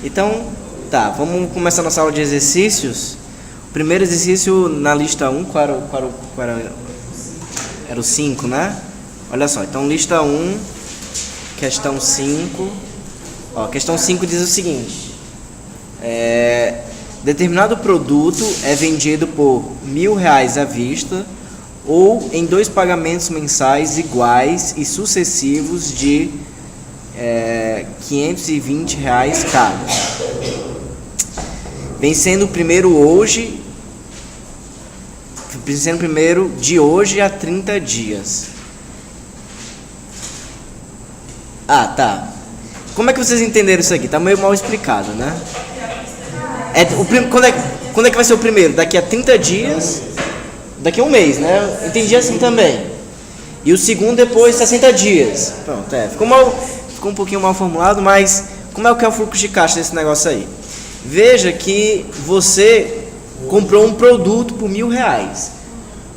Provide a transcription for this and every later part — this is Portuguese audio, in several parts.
Então, tá, vamos começar nossa aula de exercícios. O primeiro exercício na lista 1, era o 5, né? Olha só, então lista 1, questão 5. Ó, questão 5 diz o seguinte: determinado produto é vendido por R$1.000 à vista ou em 2 pagamentos mensais iguais e sucessivos de R$520 cada. Vencendo o primeiro de hoje a 30 dias. Ah, tá. Como é que vocês entenderam isso aqui? Tá meio mal explicado, né? Quando é que vai ser o primeiro? Daqui a 30 dias, daqui a um mês, né? Eu entendi assim também. E o segundo depois 60 dias. Pronto, ficou um pouquinho mal formulado, mas como é que é o fluxo de caixa desse negócio aí? Veja que você comprou um produto por R$1.000.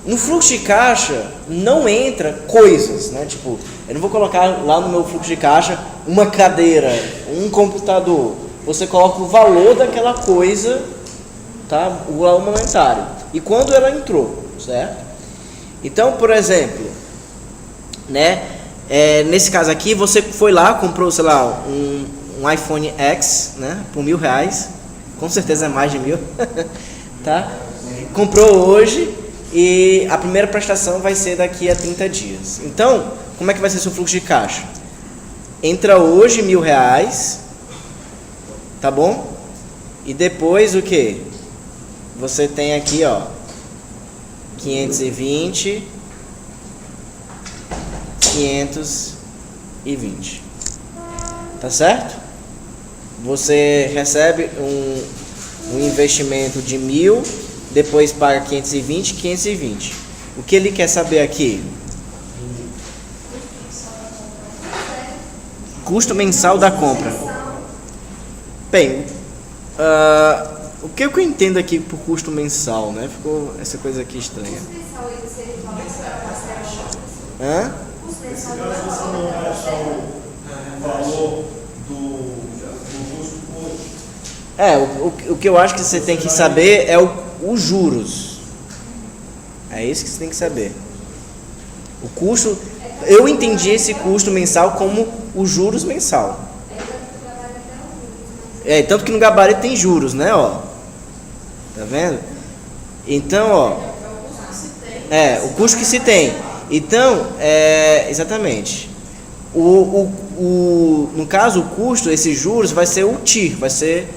No fluxo de caixa não entra coisas, né? Tipo, eu não vou colocar lá no meu fluxo de caixa uma cadeira, um computador. Você coloca o valor daquela coisa, tá? O valor monetário. E quando ela entrou, certo? Então, por exemplo, né? Nesse caso aqui, você foi lá, comprou, sei lá, um iPhone X, né? Por R$1.000. Com certeza é mais de 1.000, tá? Comprou hoje e a primeira prestação vai ser daqui a 30 dias. Então, como é que vai ser seu fluxo de caixa? Entra hoje R$1.000, tá bom? E depois o que? Você tem aqui, ó, 520, 520, tá certo? Você recebe um investimento de 1.000, depois paga 520. O que ele quer saber aqui? Custo mensal da compra. Bem, o que eu entendo aqui por custo mensal, né? Ficou essa coisa aqui estranha. Hã? O que eu acho que você tem que saber é os juros. É isso que você tem que saber. O custo, eu entendi esse custo mensal como os juros mensal. Tanto que no gabarito tem juros, né, ó. Tá vendo? Então, ó, o custo que se tem. Então, exatamente. No caso, o custo, esses juros, vai ser o TIR, vai ser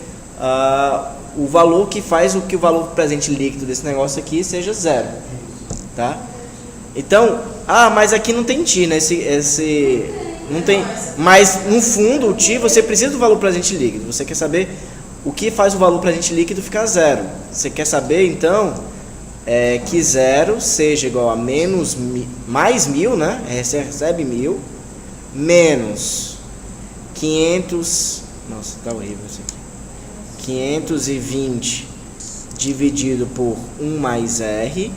o valor que faz o que o valor presente líquido desse negócio aqui seja zero, tá? Então, mas aqui não tem TIR, né? Não tem, mas no fundo o TIR você precisa do valor presente líquido. Você quer saber o que faz o valor presente líquido ficar zero. Você quer saber então que zero seja igual a mais 1.000, né? Você recebe 1.000 menos 500. Nossa, tá horrível isso aqui. 520 dividido por 1 mais R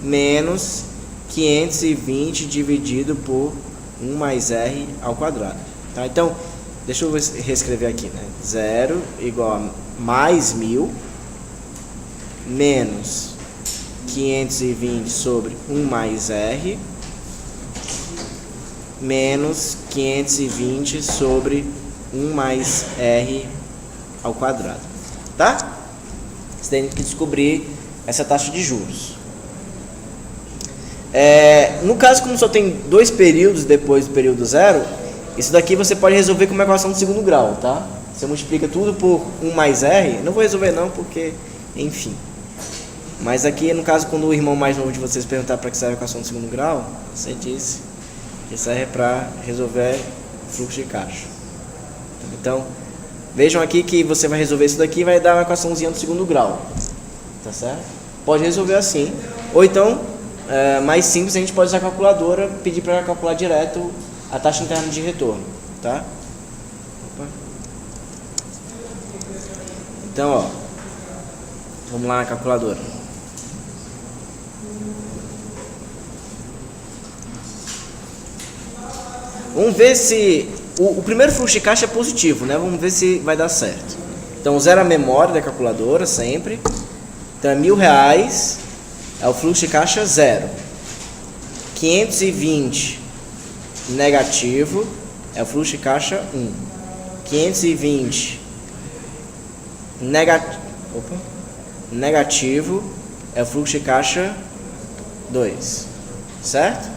menos 520 dividido por 1 mais R ao quadrado. Tá? Então, deixa eu reescrever aqui, né? 0 igual a mais 1.000 menos 520 sobre 1 mais R menos 520 sobre 1 mais R ao quadrado, tá? Você tem que descobrir essa taxa de juros. No caso, como só tem 2 períodos depois do período zero, isso daqui você pode resolver com uma equação de segundo grau, tá? Você multiplica tudo por 1 mais R, não vou resolver não, porque, enfim. Mas aqui, no caso, quando o irmão mais novo de vocês perguntar para que serve a equação de segundo grau, você disse que serve para resolver fluxo de caixa. Então, vejam aqui que você vai resolver isso daqui e vai dar uma equaçãozinha do segundo grau. Tá certo? Pode resolver assim. Ou então, mais simples, a gente pode usar a calculadora, pedir para calcular direto a taxa interna de retorno. Tá? Opa. Então, ó, vamos lá na calculadora. Vamos ver se O primeiro fluxo de caixa é positivo, né? Vamos ver se vai dar certo. Então, 0 é a memória da calculadora, sempre. Então, é R$1.000, é o fluxo de caixa 0. 520 negativo, é o fluxo de caixa 1. 520 negativo, é o fluxo de caixa 2. Certo?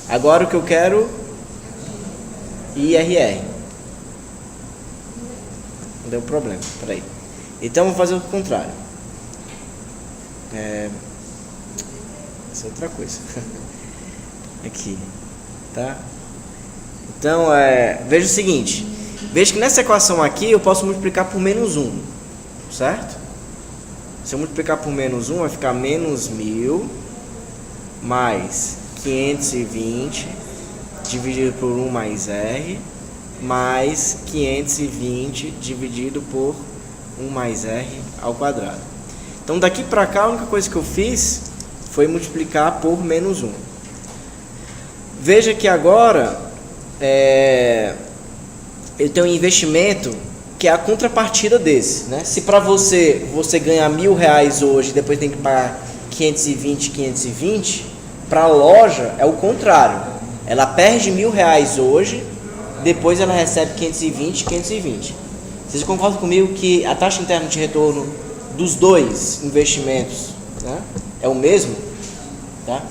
Agora o que eu quero... IRR. Não deu problema, peraí. Então vou fazer o contrário. Essa é outra coisa. Aqui, tá? Então, veja o seguinte. Veja que nessa equação aqui eu posso multiplicar por menos 1. Certo? Se eu multiplicar por menos 1, vai ficar menos 1.000 mais 520 dividido por 1 mais R, mais 520 dividido por 1 mais R ao quadrado. Então daqui para cá a única coisa que eu fiz foi multiplicar por menos 1. Veja que agora eu tenho um investimento que é a contrapartida desse, né? Se para você ganhar R$1.000 hoje e depois tem que pagar 520, para a loja é o contrário. Ela perde R$1.000 hoje, depois ela recebe 520. Vocês concordam comigo que a taxa interna de retorno dos dois investimentos, né, é o mesmo? Tá?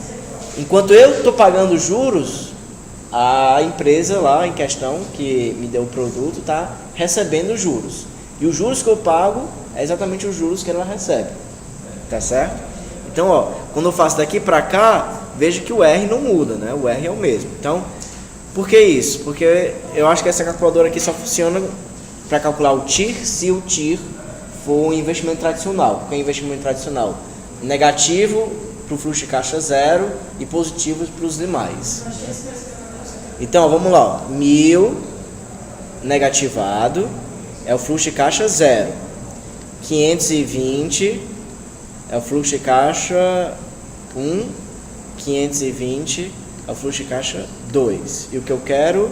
Enquanto eu estou pagando juros, a empresa lá em questão, que me deu o produto, está recebendo juros. E os juros que eu pago é exatamente os juros que ela recebe. Tá certo? Então, ó, quando eu faço daqui para cá, veja que o R não muda, né? O R é o mesmo. Então, por que isso? Porque eu acho que essa calculadora aqui só funciona para calcular o TIR se o TIR for um investimento tradicional. Porque é investimento tradicional negativo para o fluxo de caixa 0 e positivo para os demais. Então, ó, vamos lá. 1.000 negativado é o fluxo de caixa 0. 520 é o fluxo de caixa 1. 520 é o fluxo de caixa 2. E o que eu quero?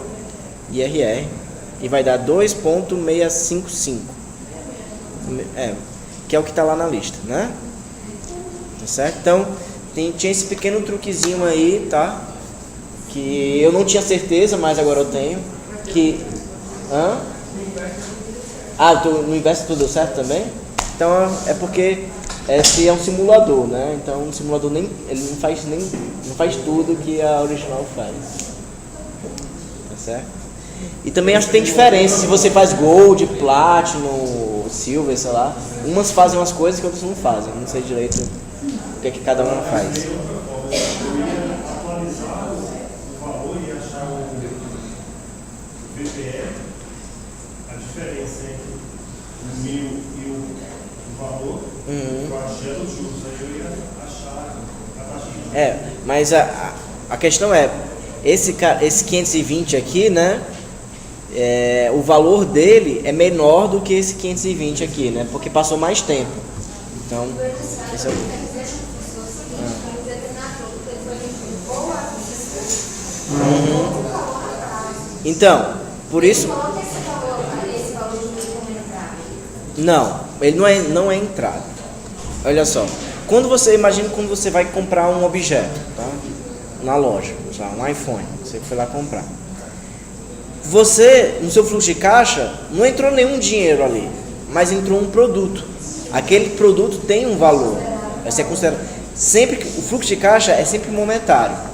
IRR. E vai dar 2,655. Que é o que está lá na lista, né? Tá certo? Então, tinha esse pequeno truquezinho aí, tá? Que eu não tinha certeza, mas agora eu tenho. Que... no Invest tudo deu certo também? Então, é porque... Esse é um simulador, né? Então o simulador ele não faz tudo que a original faz. Tá certo? E também acho que tem diferença se você faz Gold, Platinum, Silver, sei lá. Umas fazem umas coisas que outras não fazem. Não sei direito o que é que cada uma faz. A diferença entre o 1.000 e o valor, eu achei os juros, aí eu ia achar a taxa de juros. Mas a questão é, esse 520 aqui, né, o valor dele é menor do que esse 520 aqui, né, porque passou mais tempo. Então, esse é o... Então, por isso... Não, ele não é entrada. Olha só, quando você vai comprar um objeto, tá? Na loja, um iPhone, você foi lá comprar. Você, no seu fluxo de caixa, não entrou nenhum dinheiro ali, mas entrou um produto. Aquele produto tem um valor. Vai ser considerado. Sempre que o fluxo de caixa é sempre momentário.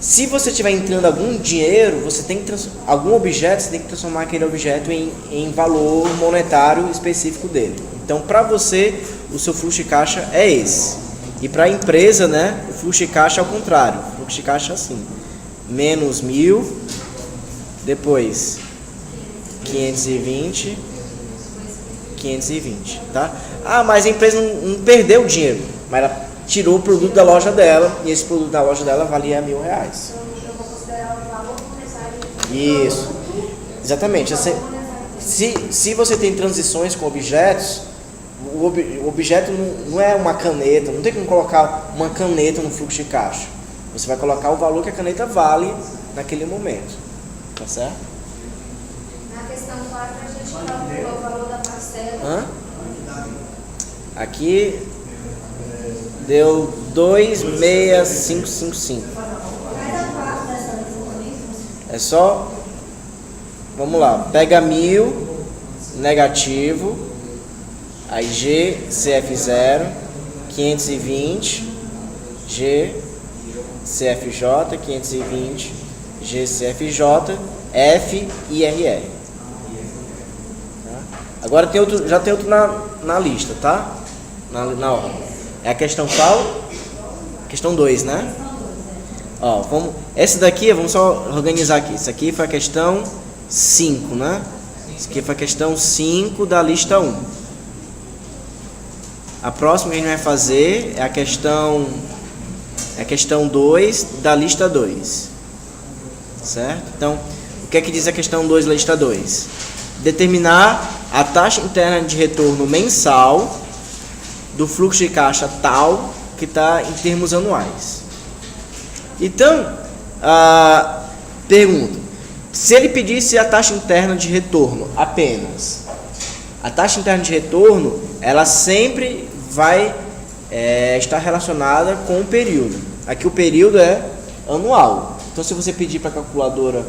Se você estiver entrando algum dinheiro, você tem que algum objeto, você tem que transformar aquele objeto em valor monetário específico dele. Então, para você, o seu fluxo de caixa é esse. E para a empresa, né, o fluxo de caixa é o contrário. O fluxo de caixa é assim: menos 1.000, depois 520, tá? Mas a empresa não perdeu o dinheiro, mas ela tirou o produto da loja dela, e esse produto da loja dela valia R$1.000. Eu vou considerar o valor monetário. Isso, exatamente. Se você tem transições com objetos, o objeto não é uma caneta, não tem como colocar uma caneta no fluxo de caixa. Você vai colocar o valor que a caneta vale naquele momento. tá certo? Na questão 4, a gente calculou o valor da parcela. Aqui deu 26555. É só, vamos lá, pega 1000, negativo, aí G, CF0, 520, G, CFJ, 520, G, CFJ, F e RR. Tá? Agora tem outro, já tem outro na lista, tá? Na ordem. É a questão qual? Questão 2, né? Ó, essa daqui, vamos só organizar aqui. Isso aqui foi a questão 5, né? Isso aqui foi a questão 5 da lista 1. A próxima que a gente vai fazer é a questão 2 da lista 2. Certo? Então, o que é que diz a questão 2 da lista 2? Determinar a taxa interna de retorno mensal do fluxo de caixa tal que está em termos anuais. Então, pergunta, se ele pedisse a taxa interna de retorno apenas, a taxa interna de retorno, ela sempre vai estar relacionada com o período. Aqui o período é anual. Então, se você pedir para a calculadora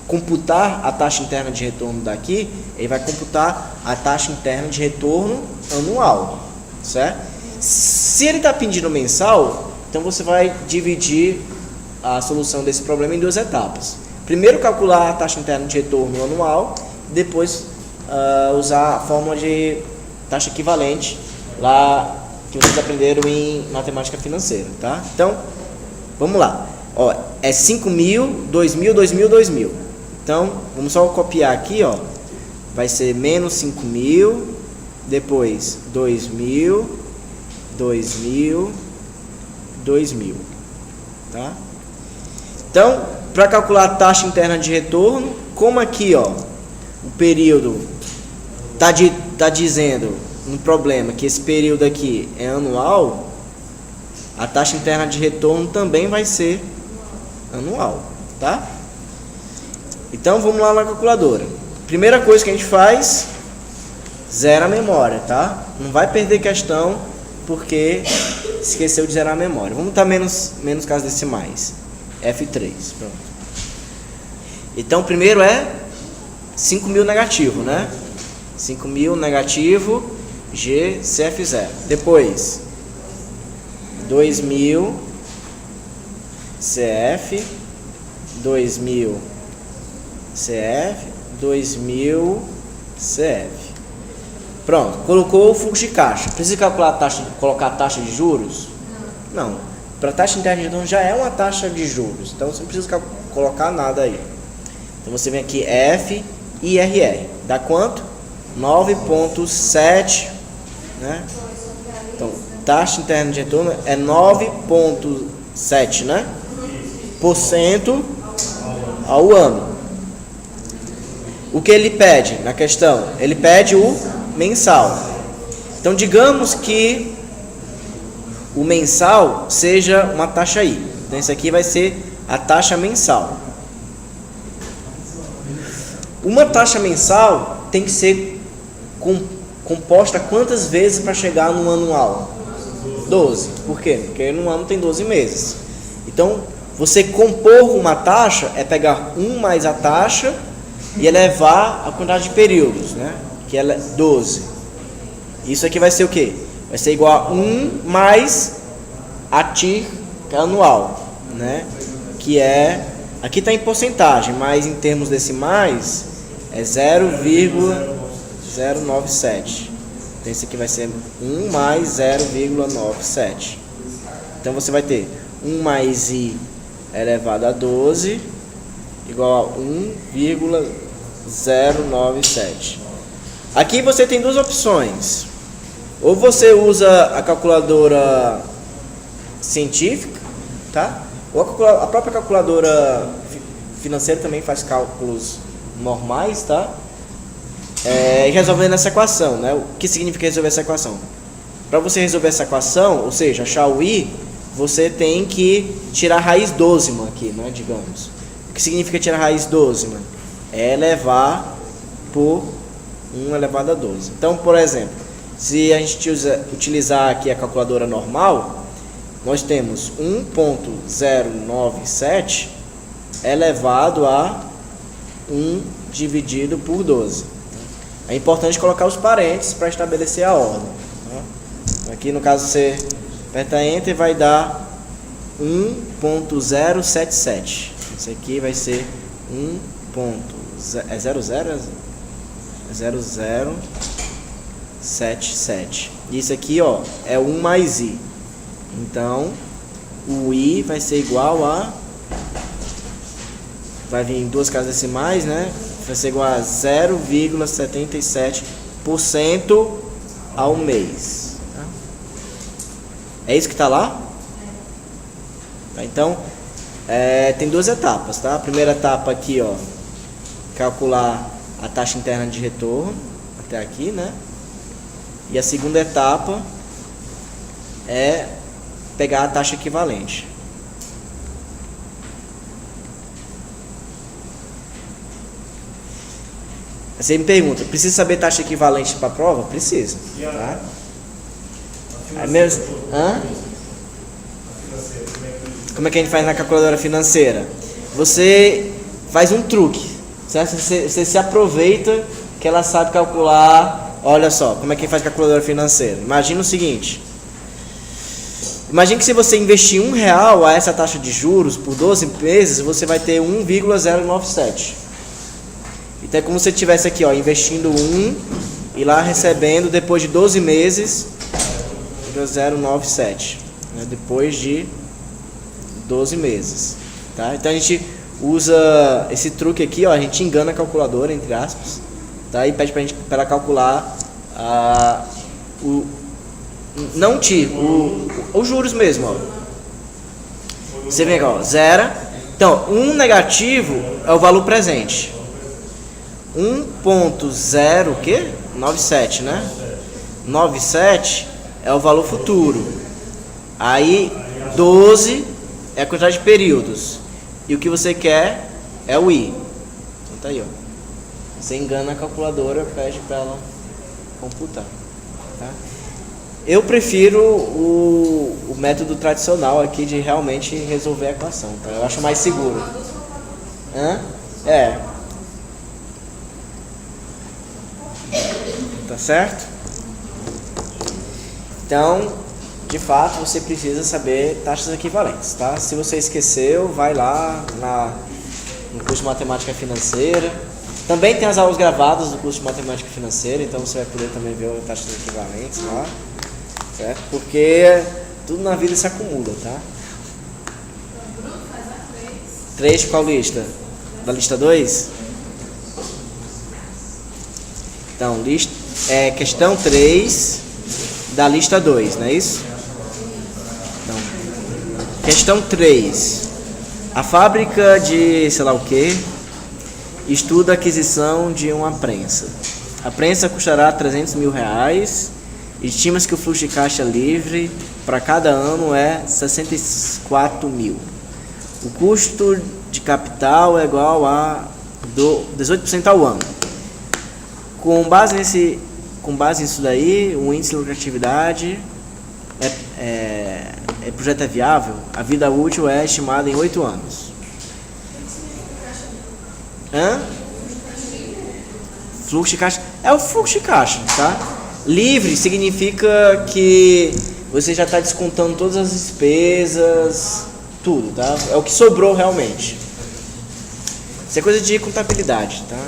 computar a taxa interna de retorno daqui, ele vai computar a taxa interna de retorno anual, certo? Se ele está pedindo mensal, então você vai dividir a solução desse problema em 2 etapas. Primeiro calcular a taxa interna de retorno anual, depois usar a fórmula de taxa equivalente lá que vocês aprenderam em matemática financeira, tá? Então, vamos lá. Ó, é 5.000, 2.000, 2.000, 2.000. Então, vamos só copiar aqui, ó. Vai ser menos 5.000, depois 2.000, 2.000, 2.000, tá? Então, para calcular a taxa interna de retorno, como aqui, ó, o período tá dizendo no problema que esse período aqui é anual, a taxa interna de retorno também vai ser anual, tá? Então, vamos lá na calculadora. Primeira coisa que a gente faz, zera a memória, tá? Não vai perder questão porque esqueceu de zerar a memória. Vamos botar menos casas decimais. F3, pronto. Então, primeiro é 5.000 negativo, né? 5.000 negativo, G, CF0. Depois, 2.000, CF, 2.000, CF, 2.000, CF. Pronto, colocou o fluxo de caixa. Precisa calcular colocar a taxa de juros? Não. Para a taxa interna de retorno já é uma taxa de juros, então você não precisa colocar nada aí. Então você vem aqui F e RR. Dá quanto? 9,7, né? Então, taxa interna de retorno é 9,7, né? % ao ano. O que ele pede na questão? Ele pede o mensal. Então, digamos que o mensal seja uma taxa I. Então, isso aqui vai ser a taxa mensal. Uma taxa mensal tem que ser composta quantas vezes para chegar no anual? 12. Por quê? Porque no ano tem 12 meses. Então, você compor uma taxa é pegar 1 mais a taxa e elevar a quantidade de períodos, né? Que é 12. Isso aqui vai ser o quê? Vai ser igual a 1 mais a TIR anual, né? Que é, aqui está em porcentagem, mas em termos decimais é 0,097. Então isso aqui vai ser 1 mais 0,97. Então você vai ter 1 mais I elevado a 12 igual a 1,097. Aqui você tem duas opções. Ou você usa a calculadora científica, tá? Ou a própria calculadora financeira também faz cálculos normais, tá? Resolvendo essa equação, né? O que significa resolver essa equação? Para você resolver essa equação, ou seja, achar o I, você tem que tirar a raiz dózima aqui, né? Digamos. O que significa tirar a raiz 12, mano? É elevar por 1 elevado a 12. Então, por exemplo, se a gente utilizar aqui a calculadora normal, nós temos 1.097 elevado a 1 dividido por 12. É importante colocar os parênteses para estabelecer a ordem. Aqui no caso você aperta Enter e vai dar 1.077. Isso aqui vai ser 0077. Isso aqui, ó, é 1 mais I. Então, o I vai ser igual a... Vai vir em duas casas decimais, né? Vai ser igual a 0,77% ao mês. Tá? É isso que está lá? Tá, então, tem duas etapas, tá? A primeira etapa aqui, ó, calcular a taxa interna de retorno, até aqui, né? E a segunda etapa é pegar a taxa equivalente. Você me pergunta, precisa saber taxa equivalente para a prova? Precisa. Tá? É mesmo? Hã? Como é que a gente faz na calculadora financeira? Você faz um truque, certo? Você se aproveita que ela sabe calcular. Olha só, como é que faz calculadora financeira? Imagina o seguinte. Imagine que se você investir R$1 a essa taxa de juros por 12 meses, você vai ter 1,097. Então é como se você estivesse aqui, ó, investindo 1 e lá recebendo depois de 12 meses 0,097, né, depois de 12 meses, tá? Então a gente usa esse truque aqui, ó, a gente engana a calculadora, entre aspas, tá? E pede para ela calcular os juros mesmo, ó. Você vem aqui, ó, zero. Então, 1 negativo é o valor presente. 1.0 o quê? 97, né? 97 é o valor futuro. Aí 12 é a quantidade de períodos. E o que você quer é o I. Então tá aí, ó. Você engana a calculadora, pede para ela computar, tá? Eu prefiro o método tradicional aqui de realmente resolver a equação, tá? Eu acho mais seguro. Hã? É. Tá certo? Então, de fato, você precisa saber taxas equivalentes, tá? Se você esqueceu, vai lá no curso de Matemática Financeira. Também tem as aulas gravadas do curso de Matemática Financeira, então você vai poder também ver as taxas equivalentes lá, certo? Porque tudo na vida se acumula, tá? 3 de qual lista? Da lista 2? Então, questão 3 da lista 2, não é isso? Então, questão 3. A fábrica de sei lá o que estuda a aquisição de uma prensa. A prensa custará R$300 mil. Estima-se que o fluxo de caixa livre para cada ano é 64 mil. O custo de capital é igual a 18% ao ano. Com base nisso daí, o índice de lucratividade projeto é viável, a vida útil é estimada em 8 anos. Fluxo de caixa é o fluxo de caixa, tá? Livre significa que você já está descontando todas as despesas, tudo, tá? É o que sobrou realmente. Isso é coisa de contabilidade, tá?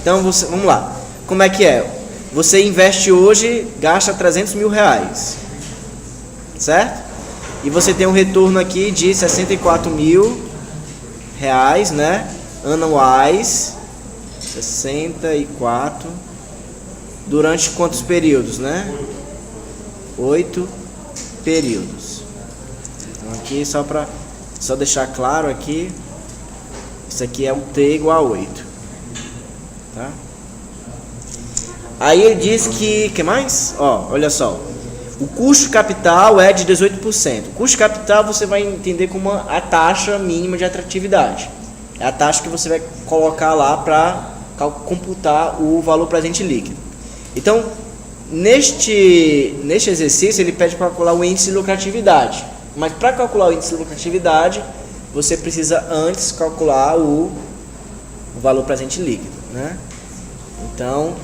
Então, vamos lá. Como é que é? Você investe hoje, gasta R$300 mil, certo? E você tem um retorno aqui de 64 mil reais, né? Anuais, 64, durante quantos períodos, né? 8 períodos. Então aqui só deixar claro aqui, isso aqui é um T igual a 8, tá? Aí ele diz que mais? Ó, olha só, o custo capital é de 18%. O custo capital você vai entender como a taxa mínima de atratividade. é a taxa que você vai colocar lá para computar o valor presente líquido. Então, neste exercício, ele pede para calcular o índice de lucratividade. Mas para calcular o índice de lucratividade, você precisa antes calcular o valor presente líquido, né? Então,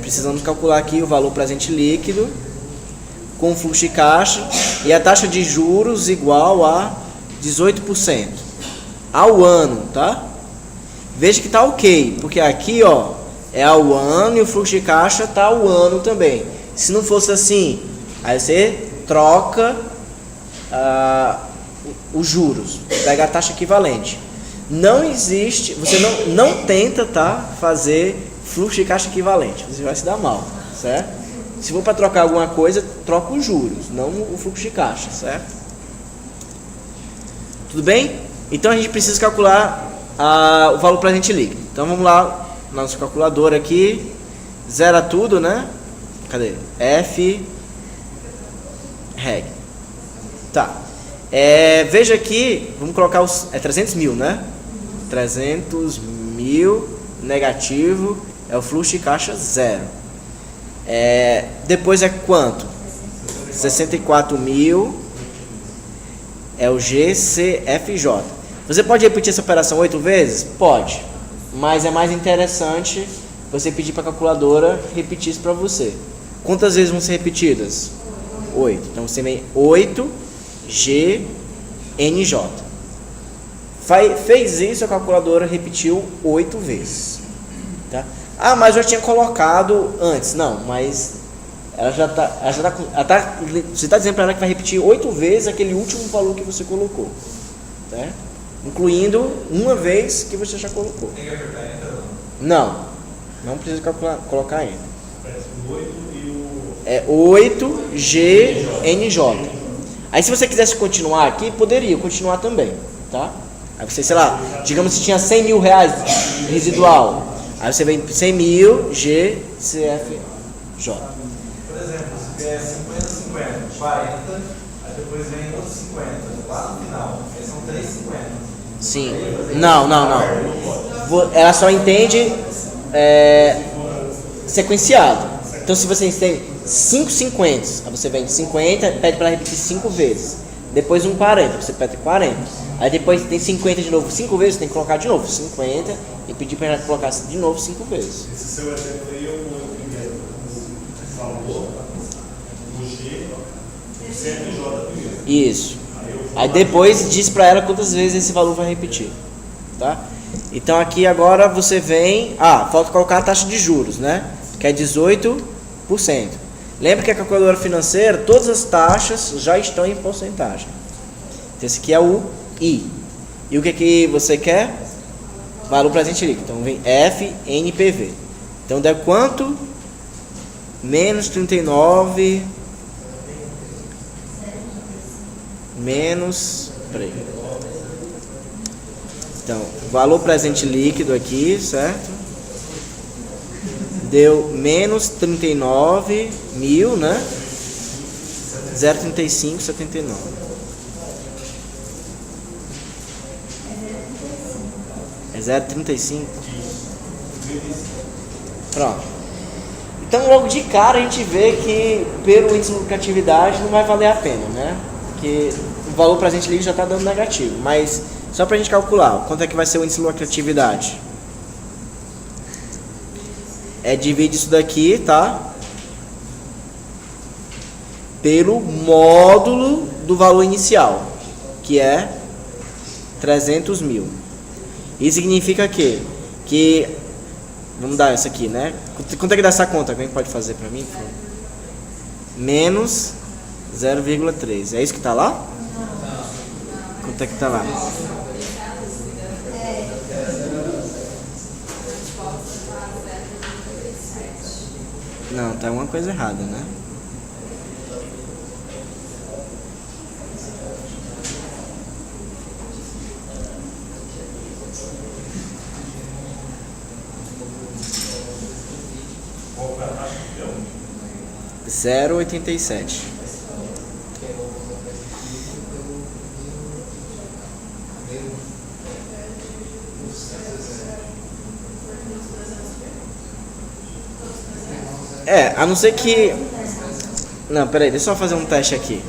precisamos calcular aqui o valor presente líquido com o fluxo de caixa e a taxa de juros igual a 18% ao ano, tá? Veja que tá ok, porque aqui, ó, é ao ano e o fluxo de caixa tá ao ano também. Se não fosse assim, aí você troca os juros, pega a taxa equivalente. Não existe, você não tenta, tá, fazer fluxo de caixa equivalente, você vai se dar mal, certo? Se for para trocar alguma coisa, troca os juros, não o fluxo de caixa, certo? Tudo bem? Então a gente precisa calcular o valor presente líquido. Então vamos lá, nosso calculador aqui, zera tudo, né? Cadê? F reg. Tá. Veja aqui, vamos colocar os 300 mil, né? 300 mil negativo é o fluxo de caixa zero. Depois é quanto? 64 mil é o GCFJ. Você pode repetir essa operação 8 vezes? Pode, mas é mais interessante você pedir para a calculadora repetir isso para você. Quantas vezes vão ser repetidas? 8. Então você vem 8 GNJ. Fez isso, a calculadora repetiu 8 vezes. Tá? Ah, mas eu já tinha colocado antes. Não, mas você está dizendo para ela que vai repetir 8 vezes aquele último valor que você colocou. Tá? Incluindo uma vez que você já colocou. Tem que apertar Enter? Não precisa colocar Enter. É 8GNJ. Aí se você quisesse continuar aqui, poderia continuar também, tá? Aí você, sei lá, digamos que tinha 100 mil reais residual. Aí você vem 100 mil GCFJ. Por exemplo, se vier 50, 50, 40, aí depois vem outros 50, lá no final. Aí são 3,50. Sim. Não. Ela só entende sequenciado. Então se você tem 5 50, aí você vem de 50, pede para repetir 5 vezes. Depois um 40, você pede 40. Aí depois tem 50 de novo 5 vezes, tem que colocar de novo 50 e pedir para ela colocar de novo 5 vezes. Esse seu exemplo aí, eu primeiro falou o G, o CNJ primeiro. Isso. Aí depois diz para ela quantas vezes esse valor vai repetir, tá? Então aqui agora você vem, falta colocar a taxa de juros, né? Que é 18%. Lembra que a calculadora financeira, todas as taxas já estão em porcentagem. Então esse aqui é o I. E o que você quer? Valor presente líquido. Então vem FNPV. Então dá quanto? Menos 39 menos... Peraí. Então, valor presente líquido aqui, certo? Deu menos 39 mil, né? 0,3579. É 0,35? Pronto. Então, logo de cara, a gente vê que pelo índice de lucratividade não vai valer a pena, né? Porque o valor presente líquido já está dando negativo. Mas, só para a gente calcular, quanto é que vai ser o índice de lucratividade? Divide isso daqui, tá? Pelo módulo do valor inicial, que é 300 mil. Isso significa que vamos dar essa aqui, né? Quanto é que dá essa conta? Alguém pode fazer para mim? Menos 0,3. É isso que está lá? Quanto é que está lá? Não, tá uma coisa errada, né? Qual foi a taxa que deu? 0,87. A não ser que... Não, peraí, deixa eu só fazer um teste aqui.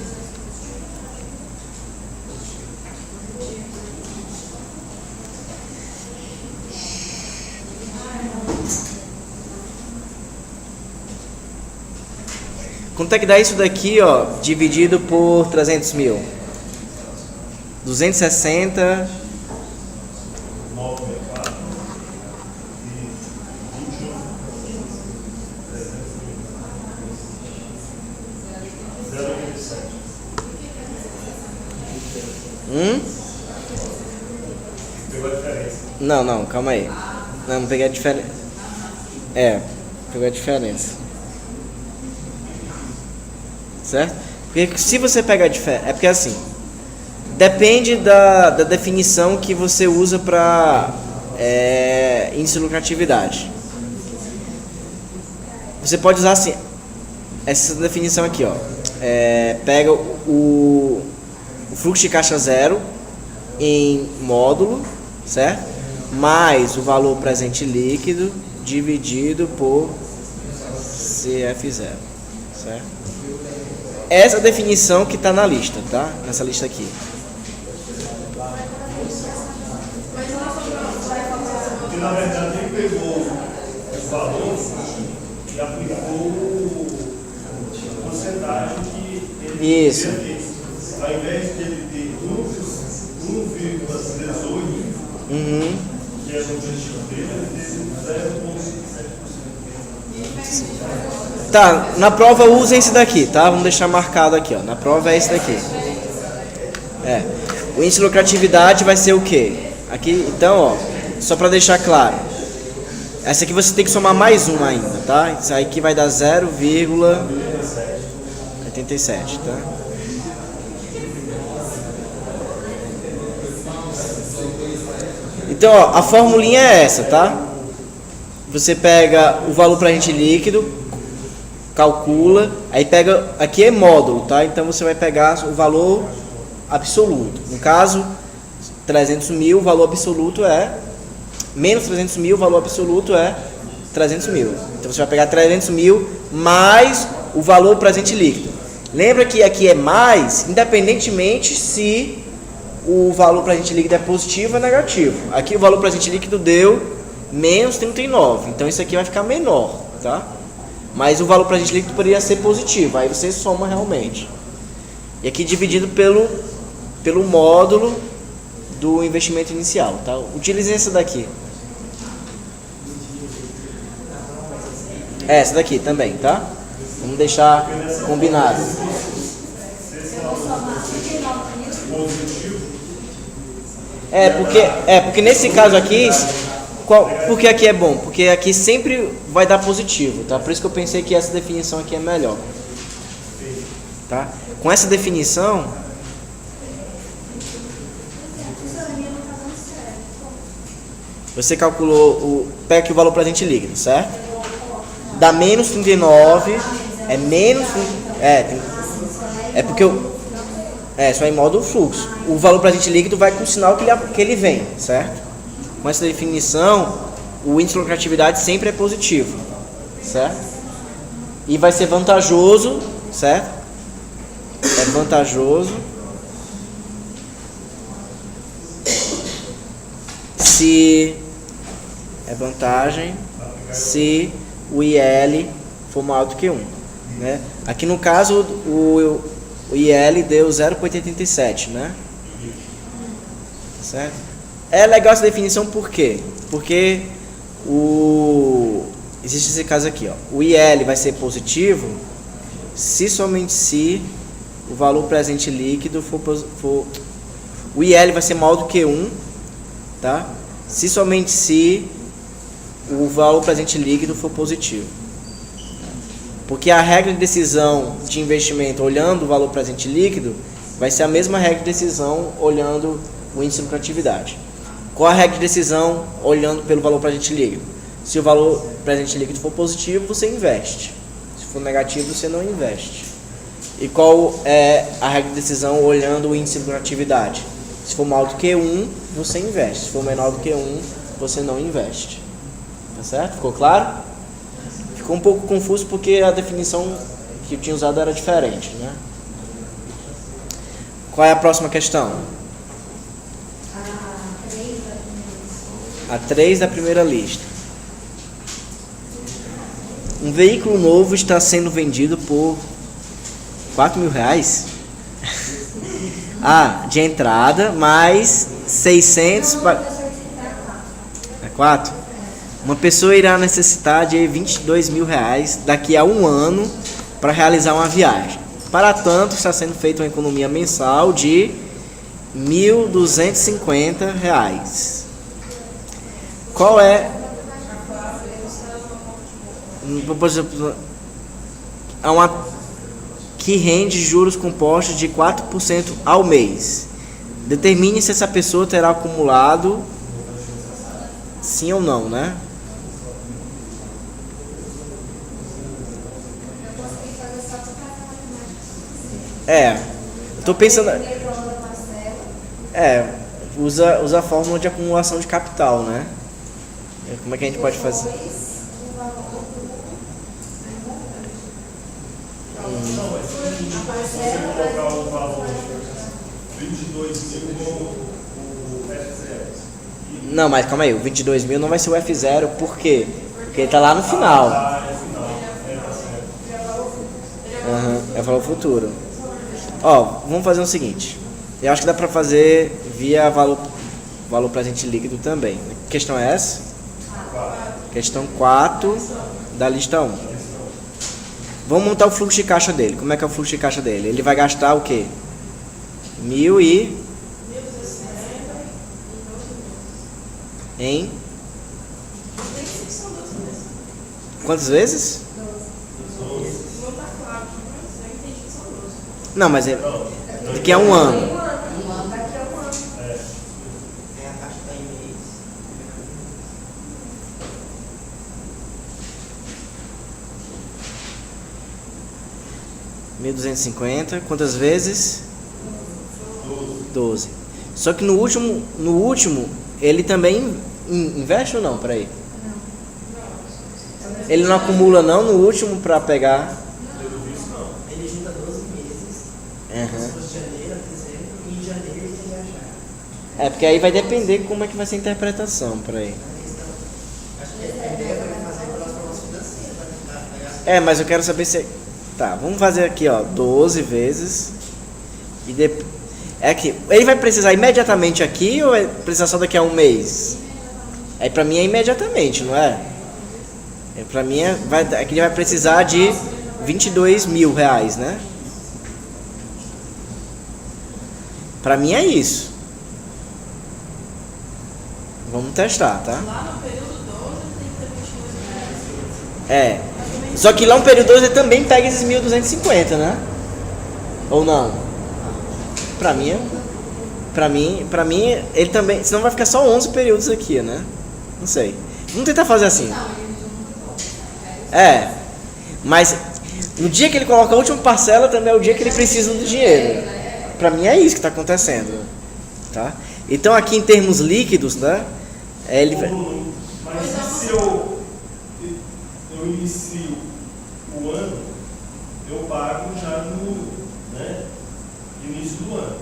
Quanto é que dá isso daqui, ó, dividido por 300 mil? 260... 964 e 21, 0,87. Pegou a diferença. Não, calma aí. Não peguei a diferença. Pegou a diferença. Certo? Porque se você pegar a diferença... É porque assim... Depende da definição que você usa para índice de lucratividade. Você pode usar assim... Essa definição aqui, ó. Pega o fluxo de caixa zero em módulo, certo? Mais o valor presente líquido dividido por CF0, certo? Essa definição que está na lista, tá? Nessa lista aqui. Porque na verdade ele pegou o valor e aplicou a porcentagem que ele Isso. fez. Ao invés de ele ter 1,18, que é o objetivo dele, ele teve 0,7%. Tá, na prova usem esse daqui, tá? Vamos deixar marcado aqui, ó. Na prova é esse daqui. O índice de lucratividade vai ser o quê? Aqui, então, ó, só para deixar claro. Essa aqui você tem que somar mais um ainda, tá? Isso aí que vai dar 0,87, tá? Então, ó, a formulinha é essa, tá? Você pega o valor presente líquido, calcula, aí pega, aqui é módulo, tá? Então você vai pegar o valor absoluto. No caso, 300 mil, o valor absoluto é menos 300 mil, o valor absoluto é 300 mil. Então você vai pegar 300 mil mais o valor presente líquido. Lembra que aqui é mais, independentemente se o valor presente líquido é positivo ou negativo. Aqui o valor presente líquido deu menos 39, então isso aqui vai ficar menor, tá? Mas o valor presente líquido poderia ser positivo, aí você soma realmente. E aqui dividido pelo módulo do investimento inicial, tá? Utilize essa daqui. Essa daqui também, tá? Vamos deixar combinado. Porque nesse caso aqui, porque aqui é bom? Porque aqui sempre vai dar positivo, tá? Por isso que eu pensei que essa definição aqui é melhor. Tá? Com essa definição, você calculou pega aqui o valor presente líquido, certo? Dá menos 39, é menos, porque só em modo fluxo. O valor presente líquido vai com o sinal que ele vem, certo? Com essa definição, o índice de lucratividade sempre é positivo, certo? E vai ser vantajoso, certo? É vantajoso se o IL for maior do que 1, né? Aqui no caso o IL deu 0,87, né? Certo? É legal essa definição por quê? Porque existe esse caso aqui, ó. O IL vai ser positivo se somente se o valor presente líquido for o IL vai ser maior do que 1, tá? Se somente se o valor presente líquido for positivo. Porque a regra de decisão de investimento olhando o valor presente líquido vai ser a mesma regra de decisão olhando o índice de lucratividade. Qual a regra de decisão olhando pelo valor presente líquido? Se o valor presente líquido for positivo, você investe. Se for negativo, você não investe. E qual é a regra de decisão olhando o índice de lucratividade? Se for maior do que 1, você investe. Se for menor do que 1, você não investe. Tá certo? Ficou claro? ficou um pouco confuso porque a definição que eu tinha usado era diferente, né? Qual é a próxima questão? A 3 da primeira lista. Um veículo novo está sendo vendido por R$4.000? De entrada, mais 600 para... É 4? Uma pessoa irá necessitar de R$22.000 daqui a um ano para realizar uma viagem. Para tanto, está sendo feita uma economia mensal de R$1.250. Qual é... Por exemplo, há uma que rende juros compostos de 4% ao mês. Determine se essa pessoa terá acumulado sim ou não, né? Eu tô pensando... usa a fórmula de acumulação de capital, né? Como é que a gente pode fazer? Se você colocar o valor 22.000 como o F0. Não, mas calma aí, o 22.000 não vai ser o F0, por quê? Porque ele tá lá no final. Tá final. Tá certo. É o valor futuro. Vamos fazer o seguinte. Eu acho que dá pra fazer via valor presente líquido também. Que questão é essa? Questão 4 da lista 1. Vamos montar o fluxo de caixa dele. Como é que é o fluxo de caixa dele? Ele vai gastar o quê? 1.000 e... Em? Quantas vezes? Não, mas é... Daqui a um ano. R$1.250, quantas vezes? 12. Só que no último ele também investe ou não? Peraí. Ele não acumula não no último para pegar? Ele junta 12 meses. Se fosse janeiro, dezembro, e em janeiro ele tem que viajar. Porque aí vai depender como é que vai ser a interpretação, peraí. Acho que a ideia vai fazer a próxima financeira para tentar pegar. Mas eu quero saber se... Tá, vamos fazer aqui, 12 vezes. E depois... É que ele vai precisar imediatamente aqui ou vai precisar só daqui a um mês? Aí pra mim é imediatamente, não é? Pra mim aqui ele vai precisar de R$22.000, né? Pra mim é isso. Vamos testar, tá? Lá no período 12 tem que ter 22 meses. Só que lá no período 12 ele também pega esses 1.250, né? Ou não? Pra mim, ele também... Senão vai ficar só 11 períodos aqui, né? Não sei. Vamos tentar fazer assim. Mas no dia que ele coloca a última parcela também é o dia que ele precisa do dinheiro. Pra mim é isso que está acontecendo, tá? Então aqui em termos líquidos, né? Ele vai... Mas e se eu inicio o ano, eu pago já no início do ano.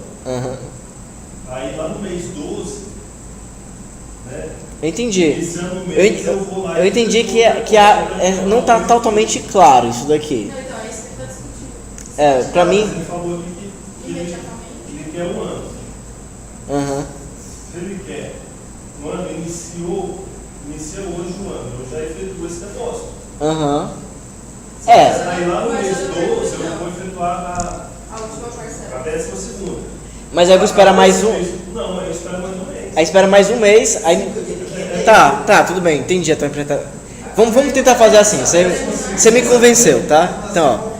Aí lá no mês 12, né? Eu entendi. Iniciando o mês, eu vou lá. Eu entendi que não está totalmente claro isso daqui. Não, então é isso que está discutindo. Pra mim... Ele falou aqui que ele quer um ano. Se ele quer um ano, inicia hoje o ano, eu já efetuo esse depósito. Aí lá no mês 12 eu vou efetuar A última parcela. a 12ª. Mas aí eu vou esperar mais um... Não, eu espero mais um mês. Aí espera mais um mês, aí... Tá, tudo bem, entendi a tua interpretação. Vamos tentar fazer assim, você me convenceu, tá? Então,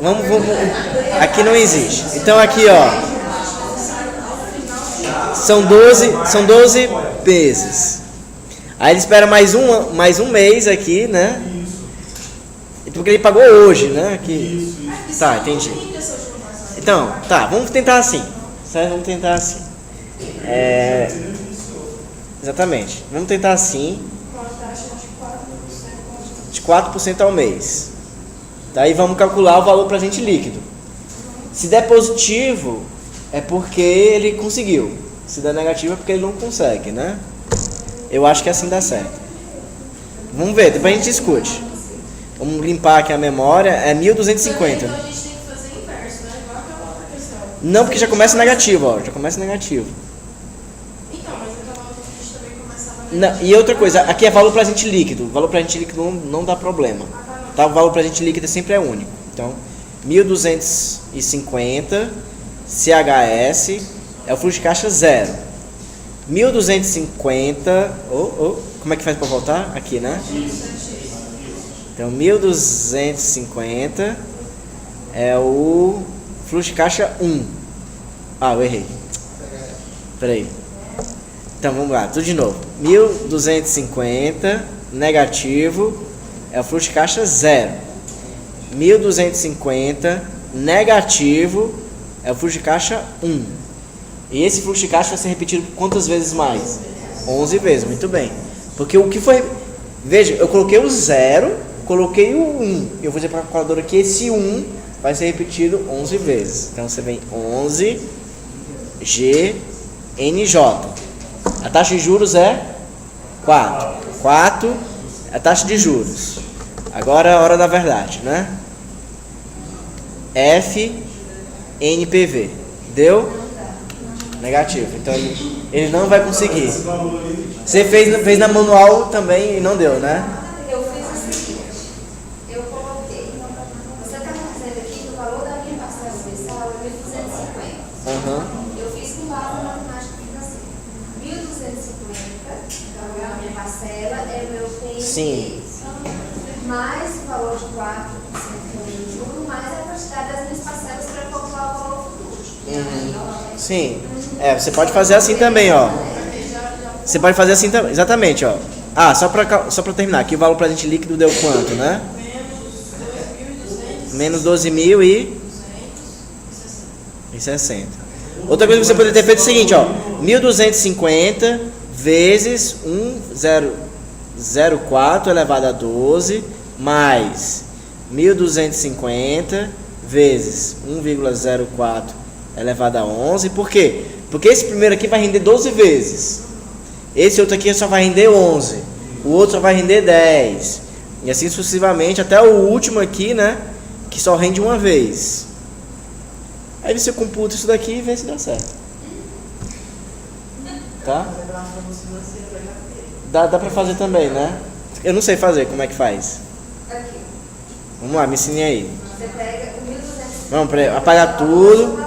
vamos... Aqui não existe. Então aqui, são 12 meses. Aí ele espera mais um mês aqui, né? Porque ele pagou hoje, né? Aqui. Tá, entendi. Então, tá, vamos tentar assim. Certo? Vamos tentar assim. Exatamente. Vamos tentar assim. Com a taxa de 4%. De 4% ao mês. Daí vamos calcular o valor para agente líquido. Se der positivo, é porque ele conseguiu. Se der negativo, é porque ele não consegue, né? Eu acho que assim dá certo. Vamos ver, depois a gente discute. Vamos limpar aqui a memória. É 1.250. Então a gente tem que fazer inverso, né? Igual aquela outra questão. Não, porque já começa negativo, ó. Já começa negativo. Então, mas aquela outra a gente também começava a Não, e outra coisa, aqui é valor para agente líquido. O valor para agente líquido não dá problema. Tá? O valor para agente líquido sempre é único. Então, 1.250 CHS é o fluxo de caixa 0. 1.250. Como é que faz para voltar? Aqui, né? Então, 1.250 é o fluxo de caixa 1. Ah, eu errei. Peraí. Então, vamos lá, tudo de novo. 1.250 negativo é o fluxo de caixa 0. 1.250 negativo é o fluxo de caixa 1. E esse fluxo de caixa vai ser repetido quantas vezes mais? 11 vezes, muito bem. Porque o que foi... Veja, eu coloquei o 0, coloquei o 1. Eu vou dizer para a calculadora que esse 1 vai ser repetido 11 vezes. Então você vem 11 GNJ. A taxa de juros é 4. 4 é a taxa de juros. Agora é a hora da verdade, né? FNPV. Deu? Negativo. Então ele não vai conseguir. Você fez na manual também e não deu, né? Eu fiz o seguinte, eu coloquei, você está dizendo aqui que o valor da minha parcela mensal é 1.250. Eu fiz com base na matemática que fica assim, 1.250, então a minha parcela é o meu PIB. Sim. Mais o valor de 4% do juro, mais a quantidade das minhas parcelas para calcular o valor futuro. Sim. Você pode fazer assim também, ó. Você pode fazer assim também, exatamente, ó. Ah, só pra terminar, aqui o valor para agente líquido deu quanto, né? Menos 12.260. Outra coisa que você poderia ter feito é o seguinte, ó. 1.250 vezes 1,004 elevado a 12 mais 1.250 vezes 1,04 elevado a 11. Por quê? Porque esse primeiro aqui vai render 12 vezes. Esse outro aqui só vai render 11. O outro só vai render 10. E assim sucessivamente até o último aqui, né? Que só rende uma vez. Aí você computa isso daqui e vê se dá certo. Tá? Dá pra fazer também, né? Eu não sei fazer, como é que faz? Aqui, Vamos lá, me ensine aí. você pega o 1.250. Vamos apagar tudo.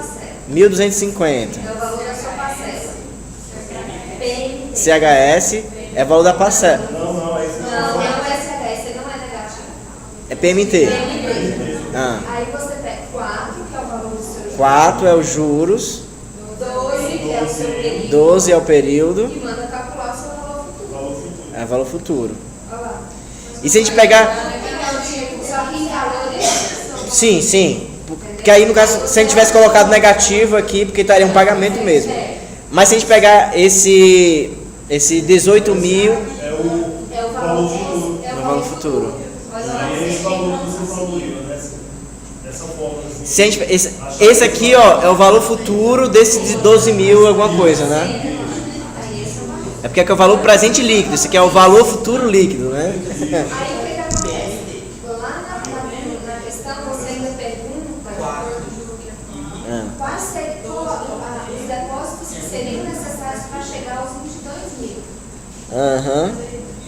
1.250. É o valor da sua parcela. PMT. CHS é valor da parcela. Não é SHS, não é negativo. É PMT. Ah. Aí você pega 4, que é o valor do seu juro. 4 é os juros. 12, que é o seu período. 12 é o período. E manda calcular o seu valor futuro. É valor futuro. Olha lá. E se a gente pegar... Então, tipo, só que em valores... Sim. Porque aí, no caso, se a gente tivesse colocado negativo aqui, porque estaria um pagamento mesmo. Mas se a gente pegar esse 18.000... É o valor futuro. É o valor futuro. Olha lá. Aí esse valor que você falou aí, ó, dessa forma assim. Se a gente, esse aqui, ó, é o valor futuro desse de 12.000 alguma coisa, né? É porque é o valor presente líquido. Esse aqui é o valor futuro líquido, né? Aí o que acontece? Lá na questão você ainda pergunta quais seriam os depósitos que seriam necessários para chegar aos 22.000. Aham.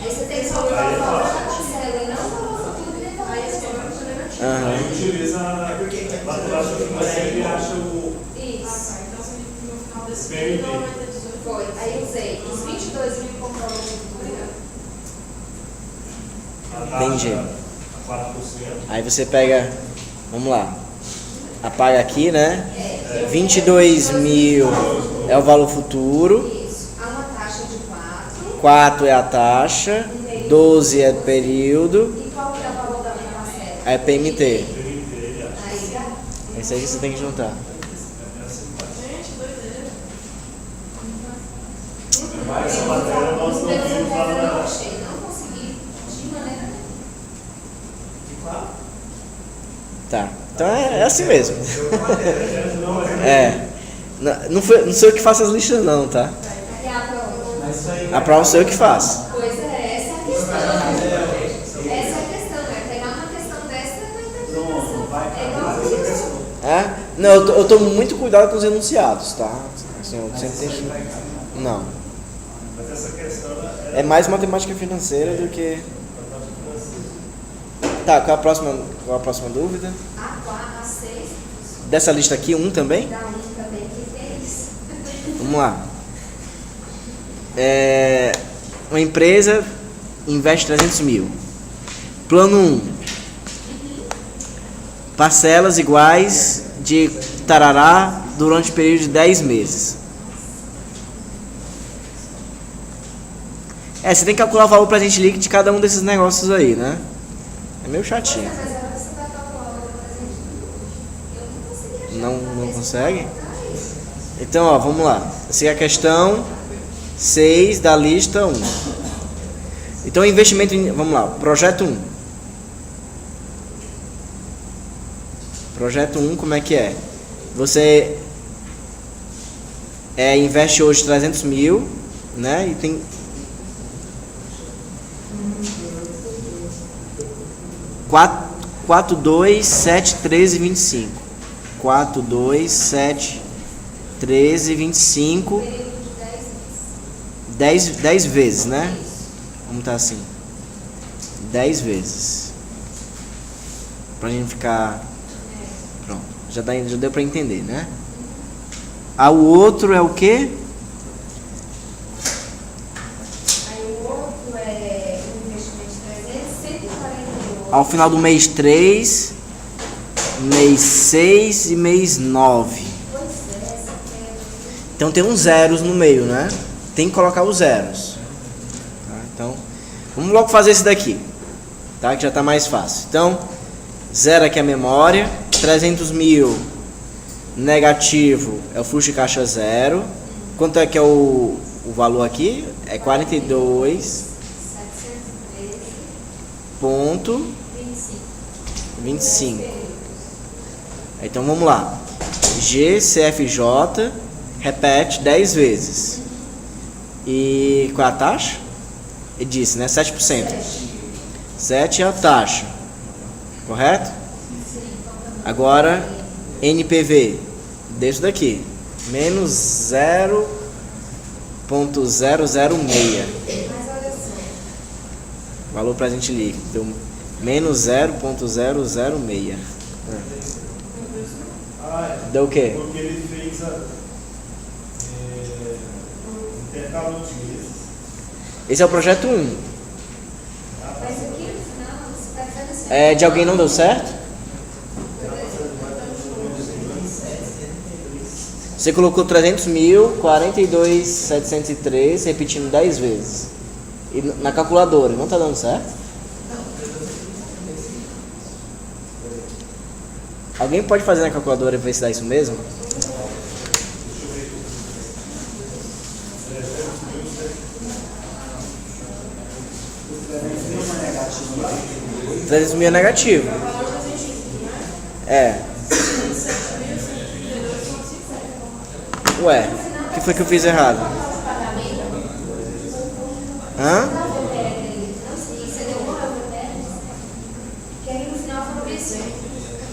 Aí você tem que colocar o valor da parcela e não o valor futuro e depois esse valor negativo. Aham. Aí utiliza a matemática financeira e acha o Isso. Então você no final desse PMT. período vai ter 18. Foi. Aí usei os 22.000 como valor futuro. Entendi. a 4%. Aí você pega, vamos lá, apaga aqui, né? 22.000 é o valor futuro, Isso. Há uma taxa de 4. 4 é a taxa, 12 é o período, E qual que é o valor da minha parcela? é PMT. Aí já. Esse aí que você tem que juntar. Gente, doideira. Mas essa matéria nós não vimos lá Eu na... não achei, não consegui de maneira nenhuma. Tá. Então é assim mesmo. Não sou eu que faço as listas não, tá? E a prova? A prova sou eu que faço. Pois é, essa é a questão. Essa é a questão, é pegar uma questão dessa e uma interpretação. É igual isso. Não, eu tomo muito cuidado com os enunciados, tá? Assim, eu sempre deixo... Não. Mas essa questão É mais matemática financeira do que... Tá, qual a próxima dúvida? A 6, Dessa lista aqui, 1 também? da 1 também, que tem isso. Vamos lá. Uma empresa investe 300 mil. Plano 1. Parcelas iguais de tarará durante o período de 10 meses. Você tem que calcular o valor presente líquido de cada um desses negócios aí, né? É meio chatinho. Mas agora você vai calcular o presente. Eu não consegui achar. Não consegue? Então, ó, vamos lá. Essa é a questão 6 da lista 1. Então, investimento em... Vamos lá. Projeto 1. Projeto 1, como é que é? Você investe hoje 300 mil, né? E tem... 4, 2, 7, 13, 25. 4, 2, 7, 13, 25. 10 vezes, né? Vamos estar assim. 10 vezes. Pra gente ficar... Pronto. Já deu pra entender, né? O outro é o quê? Ao final do mês 3, mês 6 e mês 9. Então tem uns zeros no meio, né? Tem que colocar os zeros. Tá? Então, vamos logo fazer esse daqui. Tá? Que já está mais fácil. Então, zero aqui é a memória. 300 mil negativo é o fluxo de caixa zero. Quanto é que é o valor aqui? É 42,25. Então vamos lá. GCFJ repete 10 vezes. E qual é a taxa? Ele disse, né? 7%. 7 é a taxa. Correto? Agora, NPV. Desse daqui. Menos 0,006. Valor presente líquido. Deu menos 0,006. Deu o quê? Porque ele fez intercalou de vezes. Esse é o projeto 1. Mas aqui no final, você está dizendo assim. De alguém não deu certo? Você colocou 300 mil, 42,703, repetindo 10 vezes. E na calculadora, não está dando certo? Alguém pode fazer na calculadora e ver se dá isso mesmo? $300 mil é negativo. Ué, o que foi que eu fiz errado? Hã?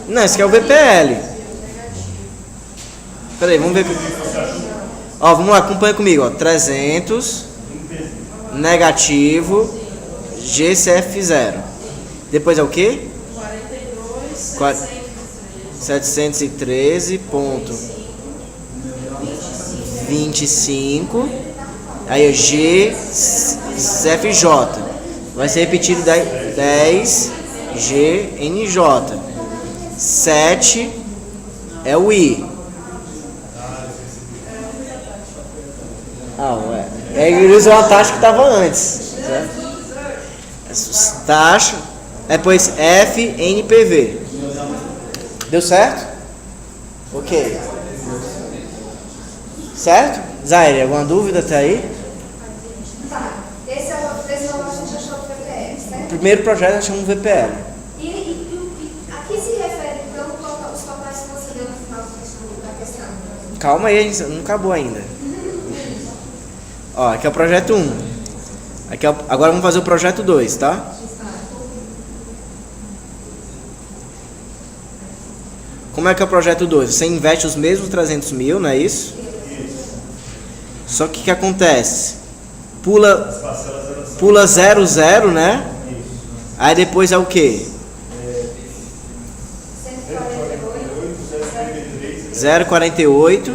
Não, esse aqui é o VPL. Peraí, vamos ver. Ó, vamos lá, acompanha comigo, ó. 300 negativo GCF0. Depois é o quê? 713,25. Aí o GCFJ. Vai ser repetido 10 GNJ. 7 é o I. Ué. Ele usou a taxa que estava antes. Certo? Taxa. Depois FNPV. Deu certo? Ok. Certo? Zaire, alguma dúvida até aí? Tá. Esse valor a gente achou o VPL, certo? Primeiro projeto nós chamamos VPL. E Calma aí, a gente não acabou ainda. Ó, aqui é o projeto 1. Aqui é agora vamos fazer o projeto 2, tá? Como é que é o projeto 2? Você investe os mesmos 300 mil, não é isso? Só que o que acontece? Pula 0, 0, né? Aí depois é o quê? 0,48,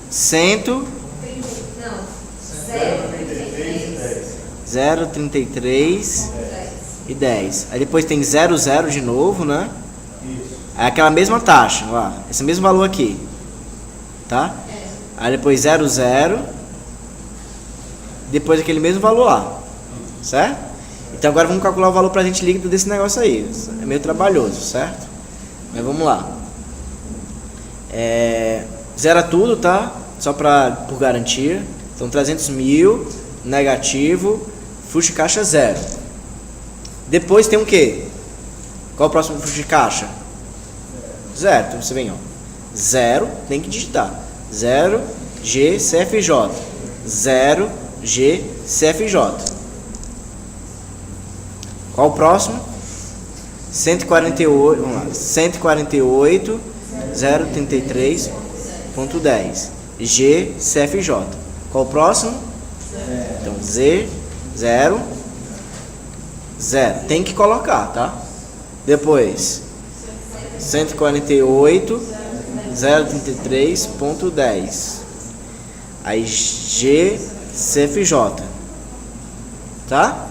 100, 0,33 e 10. Aí depois tem 0, 0 de novo, né? É aquela mesma taxa, ó, esse mesmo valor aqui, tá? Aí depois 0, 0, depois aquele mesmo valor lá, certo? Então agora vamos calcular o valor presente líquido desse negócio aí. É meio trabalhoso, certo? Mas vamos lá. Zera tudo, tá? Só por garantia. Então 300 mil, negativo, fluxo de caixa 0. Depois tem o quê? Qual é o próximo fluxo de caixa? 0. Então você vem, ó. 0, tem que digitar. 0 G CFJ. 0 G CFJ. Qual o próximo? 148, vamos lá. 148 033.10 G CFJ. Qual o próximo? Então Z 0 0. Tem que colocar, tá? Depois 148 033.10 aí G CFJ, tá?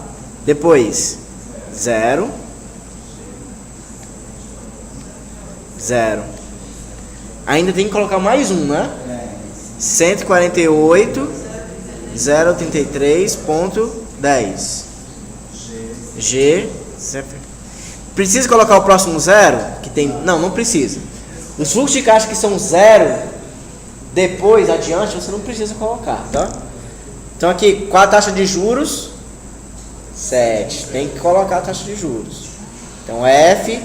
Depois 0 0. Ainda tem que colocar mais um, né? 148 033.10 G CFJ. Precisa colocar o próximo 0? Que tem... Não precisa. Os fluxos de caixa que são 0, depois, adiante, você não precisa colocar, tá? Então aqui, qual a taxa de juros? 7. Tem que colocar a taxa de juros. Então F,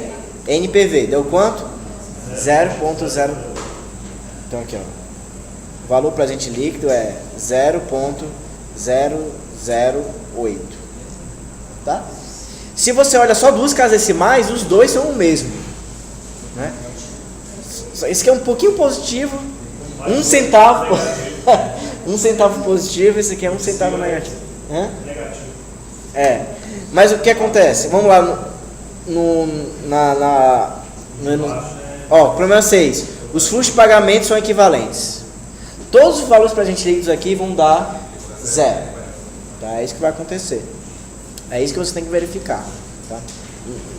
NPV, deu quanto? 0,0. Então aqui, ó. O valor presente líquido é 0,008. Tá? Se você olha só duas casas decimais, os dois são o mesmo, né? Esse aqui é um pouquinho positivo, 1 centavo, 1 centavo positivo, esse aqui é 1 centavo negativo. Negativo. Mas o que acontece? Vamos lá ó, problema 6. Os fluxos de pagamento são equivalentes. Todos os valores presentes líquidos aqui vão dar 0. Tá? É isso que vai acontecer. É isso que você tem que verificar, tá?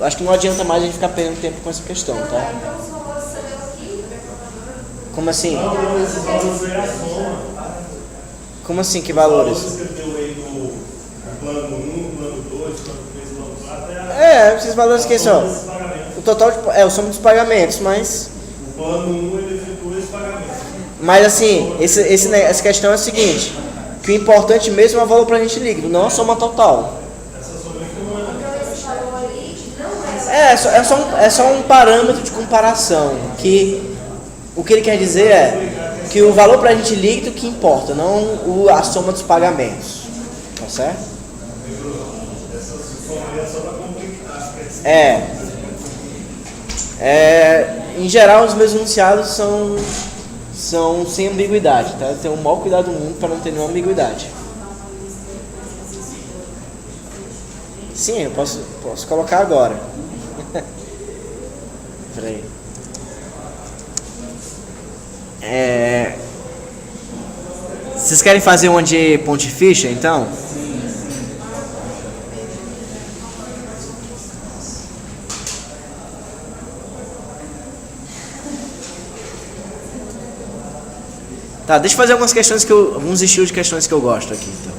Acho que não adianta mais a gente ficar perdendo tempo com essa questão, tá? Então os valores você deu aqui? Como assim? Não, esses valores aí é a soma. Como assim, que Os valores valores? que deu aí no plano 1, plano 2, plano 3, plano 4 Esses valores aqui, ó. O total o soma dos pagamentos, mas... O plano 1 ele efetua esse pagamento. Mas assim, essa questão é a seguinte, que o importante mesmo é o valor presente líquido, não a soma total. Então esse valor ali não É só um parâmetro de comparação, que o que ele quer dizer é que o valor presente líquido que importa, não a soma dos pagamentos. Tá certo? Essa soma é só para complicar. Em geral, os meus enunciados são sem ambiguidade, tá? Eu tenho o maior cuidado do mundo para não ter nenhuma ambiguidade. Sim, eu posso colocar agora. Peraí. Vocês querem fazer uma de ponte ficha, então? Tá, deixa eu fazer algumas questões alguns estilos de questões que eu gosto aqui, então.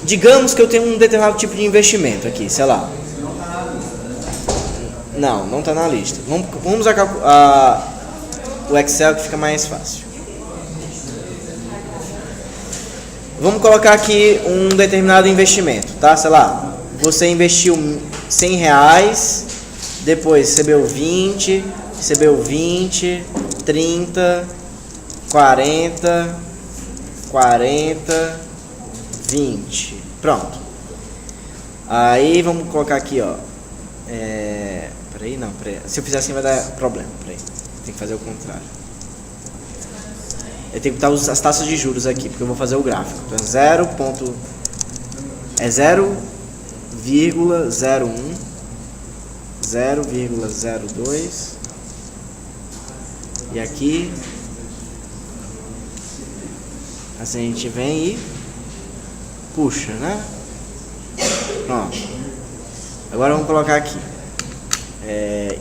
Digamos que eu tenho um determinado tipo de investimento aqui, sei lá. Não está na lista. Vamos usar o Excel que fica mais fácil. Vamos colocar aqui um determinado investimento, tá? Sei lá, você investiu R$100, depois recebeu 20, recebeu 20, 30, 40, 20. Pronto. Aí vamos colocar aqui, ó. Peraí. Se eu fizer assim vai dar problema. Peraí. Tem que fazer o contrário. Eu tenho que botar as taxas de juros aqui, porque eu vou fazer o gráfico. Então é 0,01, 0,02 e aqui assim a gente vem e puxa, né? Pronto. Agora vamos colocar aqui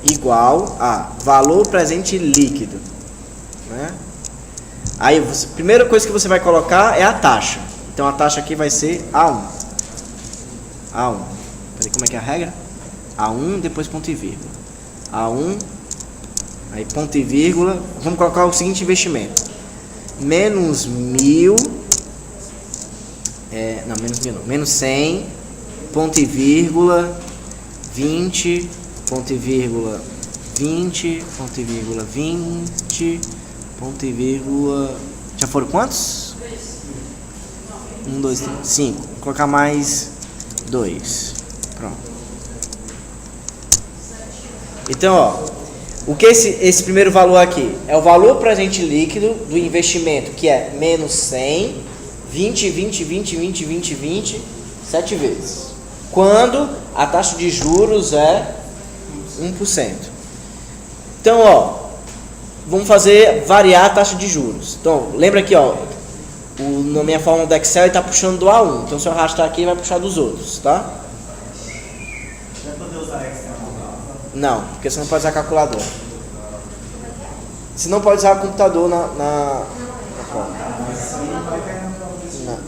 igual a valor presente líquido, né? Aí, a primeira coisa que você vai colocar é a taxa. Então, a taxa aqui vai ser A1. Peraí, como é que é a regra? A1, depois ponto e vírgula. A1, aí ponto e vírgula. Vamos colocar o seguinte investimento. Menos 1.000. Menos 100, ponto e vírgula, 20, ponto e vírgula, 20, ponto e vírgula, 20... ponto e vírgula. Já foram quantos? 1, 2, 3, 5. Vou colocar mais 2. Pronto. Então, ó, o que esse primeiro valor aqui? É o valor presente líquido do investimento, que é menos 100, 20, 7 vezes. Quando a taxa de juros é 1%. Então, ó, vamos fazer variar a taxa de juros. Então, lembra aqui, ó, na minha fórmula do Excel ele está puxando do A1. Então, se eu arrastar aqui, ele vai puxar dos outros, tá? Vai poder usar Excel? Não, porque você não pode usar calculador. Você não pode usar computador na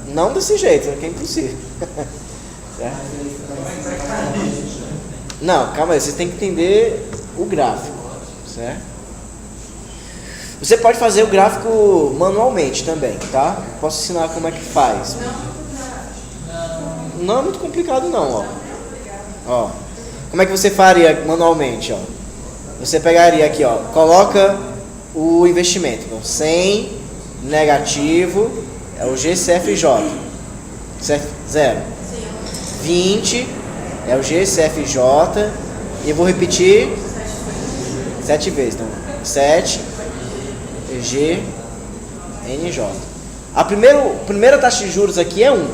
não desse jeito, que é impossível. Certo? Não, calma aí, você tem que entender o gráfico, certo? Você pode fazer o gráfico manualmente também, tá? Posso ensinar como é que faz. Não é muito complicado não, ó. Como é que você faria manualmente, ó? Você pegaria aqui, ó, coloca o investimento, então, 100 negativo é o GCFJ, certo? 0. 20 é o GCFJ e eu vou repetir 7 vezes, então 7 GNJ. A primeira taxa de juros aqui é 1,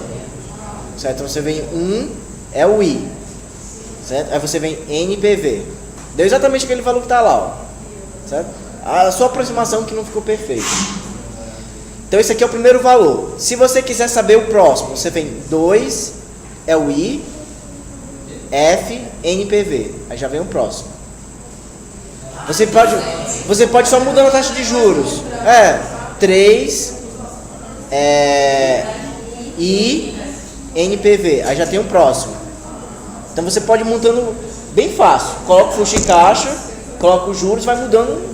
certo? Então você vem 1 é o I, certo? Aí você vem NPV. Deu exatamente aquele valor que está lá, ó, certo? A sua aproximação que não ficou perfeita. Então esse aqui é o primeiro valor. Se você quiser saber o próximo, você vem 2 é o I, F, NPV. Aí já vem o próximo. Você pode só mudando a taxa de juros. 3 I, NPV. Aí já tem o próximo. Então você pode ir montando bem fácil. Coloca o fluxo em caixa, coloca os juros, vai mudando.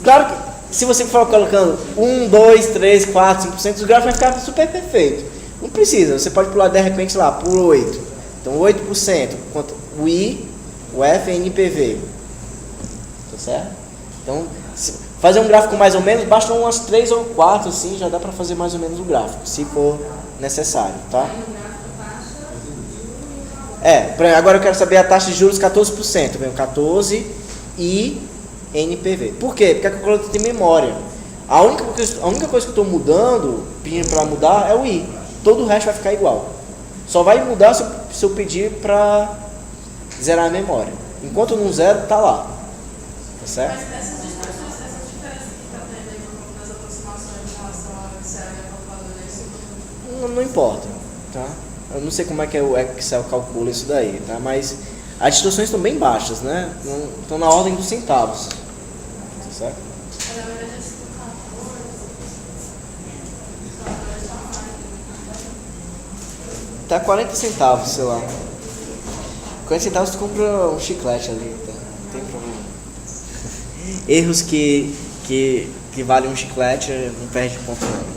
Claro que se você for colocando 1, 2, 3, 4, 5%, o gráfico vai ficar super perfeito. Não precisa, você pode pular de repente lá, por 8. Então 8%, quanto o I, o F e NPV. Tá certo? Então, fazer um gráfico mais ou menos, basta umas 3 ou 4, assim, já dá para fazer mais ou menos o gráfico, se for necessário, tá? Agora eu quero saber a taxa de juros 14%. Vem o 14 I NPV. Por quê? Porque a calculadora tem memória. A única coisa que eu estou mudando, pedindo para mudar, é o I. Todo o resto vai ficar igual. Só vai mudar se eu pedir para zerar a memória. Enquanto não zero, tá lá. Tá certo? Mas essas distorções, essa diferença que está tendo aí nas aproximações em relação ao Excel e a calculadora, isso não importa, tá? Eu não sei como é que o Excel calcula isso daí, tá? Mas as distorções estão bem baixas, né? Estão na ordem dos centavos. Tá certo? na verdade é 14. Tá 40 centavos, sei lá. 40 centavos tu compra um chiclete ali, tá? Não tem problema. Erros que valem um chiclete não perde ponto não.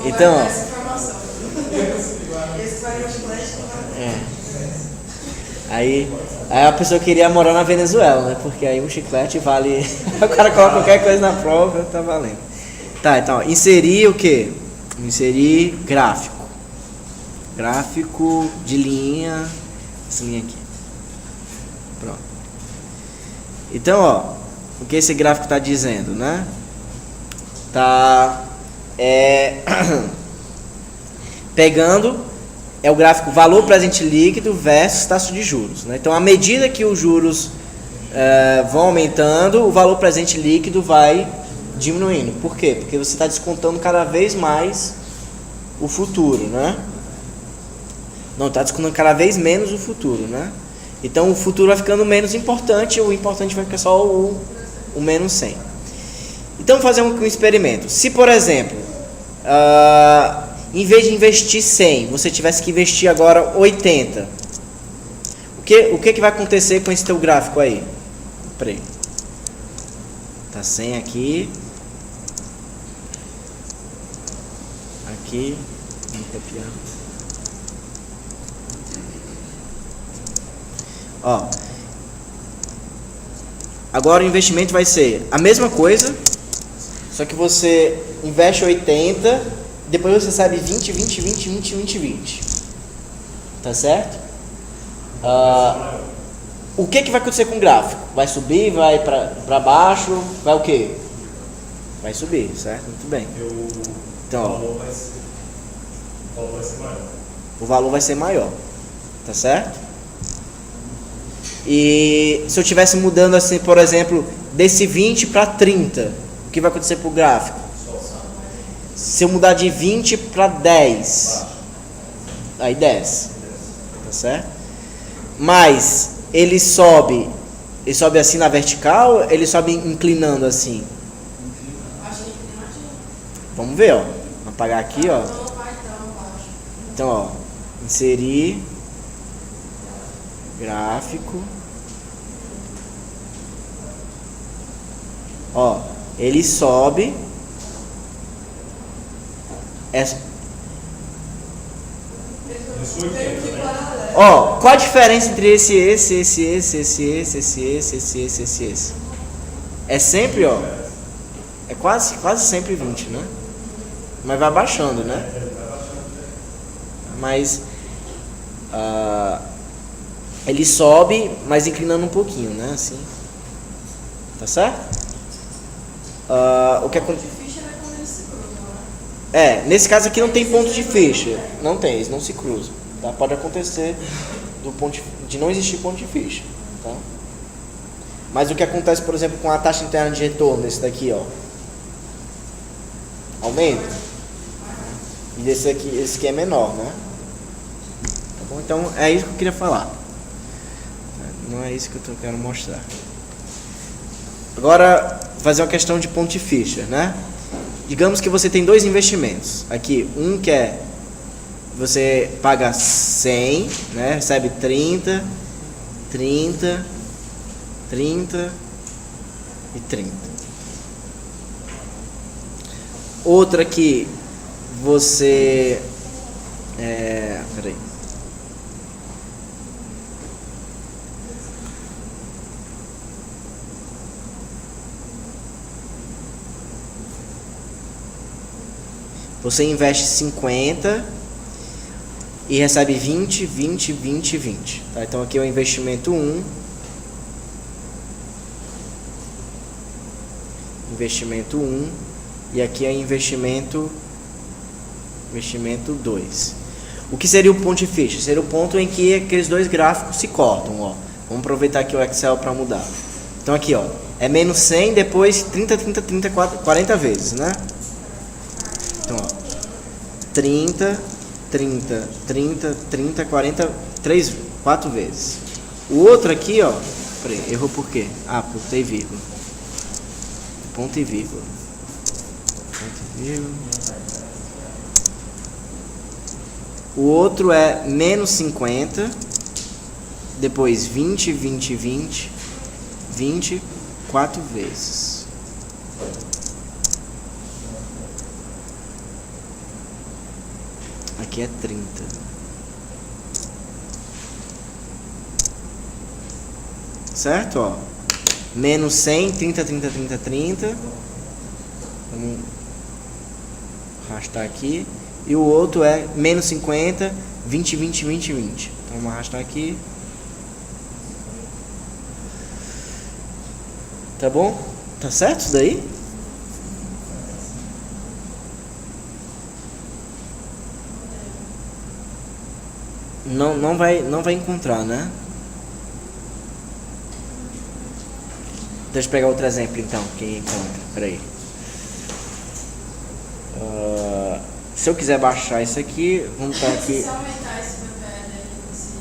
Então, ó. Essa informação. Esse vai no chiclete, Aí a pessoa queria morar na Venezuela, né? Porque aí um chiclete vale. O cara coloca qualquer coisa na prova, tá valendo. Tá, então, ó, inserir o quê? Inserir gráfico. Gráfico de linha. Essa linha aqui. Pronto. Então, ó, o que esse gráfico está dizendo, né? Tá pegando o gráfico valor presente líquido versus taxa de juros, né? Então, à medida que os juros vão aumentando, o valor presente líquido vai diminuindo. Por quê? Porque você está descontando cada vez mais o futuro, né? Não, está descontando cada vez menos o futuro, né? Então o futuro vai ficando menos importante, o importante vai ficar só o menos 100. Então vamos fazer um experimento. Se, por exemplo, em vez de investir 100, você tivesse que investir agora 80, o que vai acontecer com esse teu gráfico aí? Peraí. Tá 100 aqui. Aqui. Vamos copiar. Ó, agora o investimento vai ser a mesma coisa, só que você investe 80, depois você recebe 20, 20, 20, 20, 20, 20. Tá certo? O que vai acontecer com o gráfico? Vai subir, vai para baixo, vai o quê? Vai subir, certo? Muito bem. Então, ó, o valor vai ser maior. Tá certo? E se eu estivesse mudando assim, por exemplo, desse 20 para 30, o que vai acontecer para o gráfico? Se eu mudar de 20 para 10, aí desce, tá certo? Mas ele sobe assim na vertical, ele sobe inclinando assim? Vamos ver, ó. Vou apagar aqui, ó. Então, ó, inserir gráfico. Ó, ele sobe. Ó, qual a diferença entre esse? É sempre, ó. É quase sempre 20, né? Mas vai baixando, né? Mas ele sobe, mas inclinando um pouquinho, né? Assim. Tá certo? O que acontece? Nesse caso aqui não tem ponto de ficha. Não tem, eles não se cruzam. Tá? Pode acontecer de não existir ponto de ficha. Tá? Mas o que acontece, por exemplo, com a taxa interna de retorno, esse daqui, ó. Aumenta. E esse aqui é menor, né? Tá bom? Então é isso que eu queria falar. Não é isso que eu quero mostrar. Agora, fazer uma questão de ponto de ficha, né? Digamos que você tem dois investimentos. Aqui, um que é você paga 100, né? Recebe 30, 30, 30 e 30. Outra que você peraí. Você investe 50 e recebe 20, 20, 20, 20. Tá? Então aqui é o investimento 1. Investimento 1. E aqui é investimento 2. O que seria o ponto de ficha? Seria o ponto em que aqueles dois gráficos se cortam. Ó. Vamos aproveitar aqui o Excel para mudar. Então aqui, ó, é menos 100, depois 30, 30, 30, 40 vezes, né? Então, ó, 30, 30, 30, 30, 40, 4 vezes. O outro aqui, ó, peraí, errou por quê? Botei vírgula. Ponto e vírgula. Ponto e vírgula. O outro é menos 50, depois 20, 20, 20, 20, 4 vezes. Aqui é 30. Certo? Ó. Menos 100, 30, 30, 30, 30. Vamos arrastar aqui. E o outro é menos 50, 20, 20, 20, 20. Então vamos arrastar aqui. Tá bom? Tá certo isso daí? Não vai encontrar, né? Deixa eu pegar outro exemplo então, quem encontra. Peraí. Se eu quiser baixar isso aqui, vamos botar aqui. Se aumentar esse PPL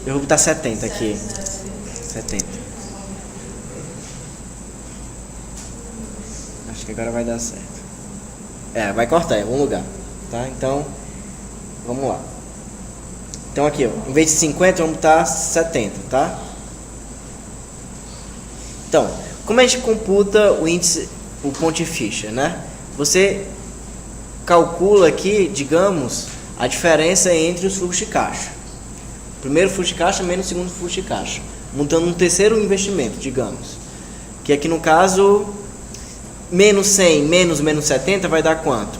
aí, Eu vou botar 70 aqui. 70. Acho que agora vai dar certo. Vai cortar em algum lugar. Tá? Então, vamos lá. Então aqui, ó, em vez de 50, vamos botar 70, tá? Então, como a gente computa o índice, o ponto Fisher, né? Você calcula aqui, digamos, a diferença entre os fluxos de caixa. Primeiro fluxo de caixa menos o segundo fluxo de caixa. Montando um terceiro investimento, digamos. Que aqui no caso, menos 100 menos 70 vai dar quanto?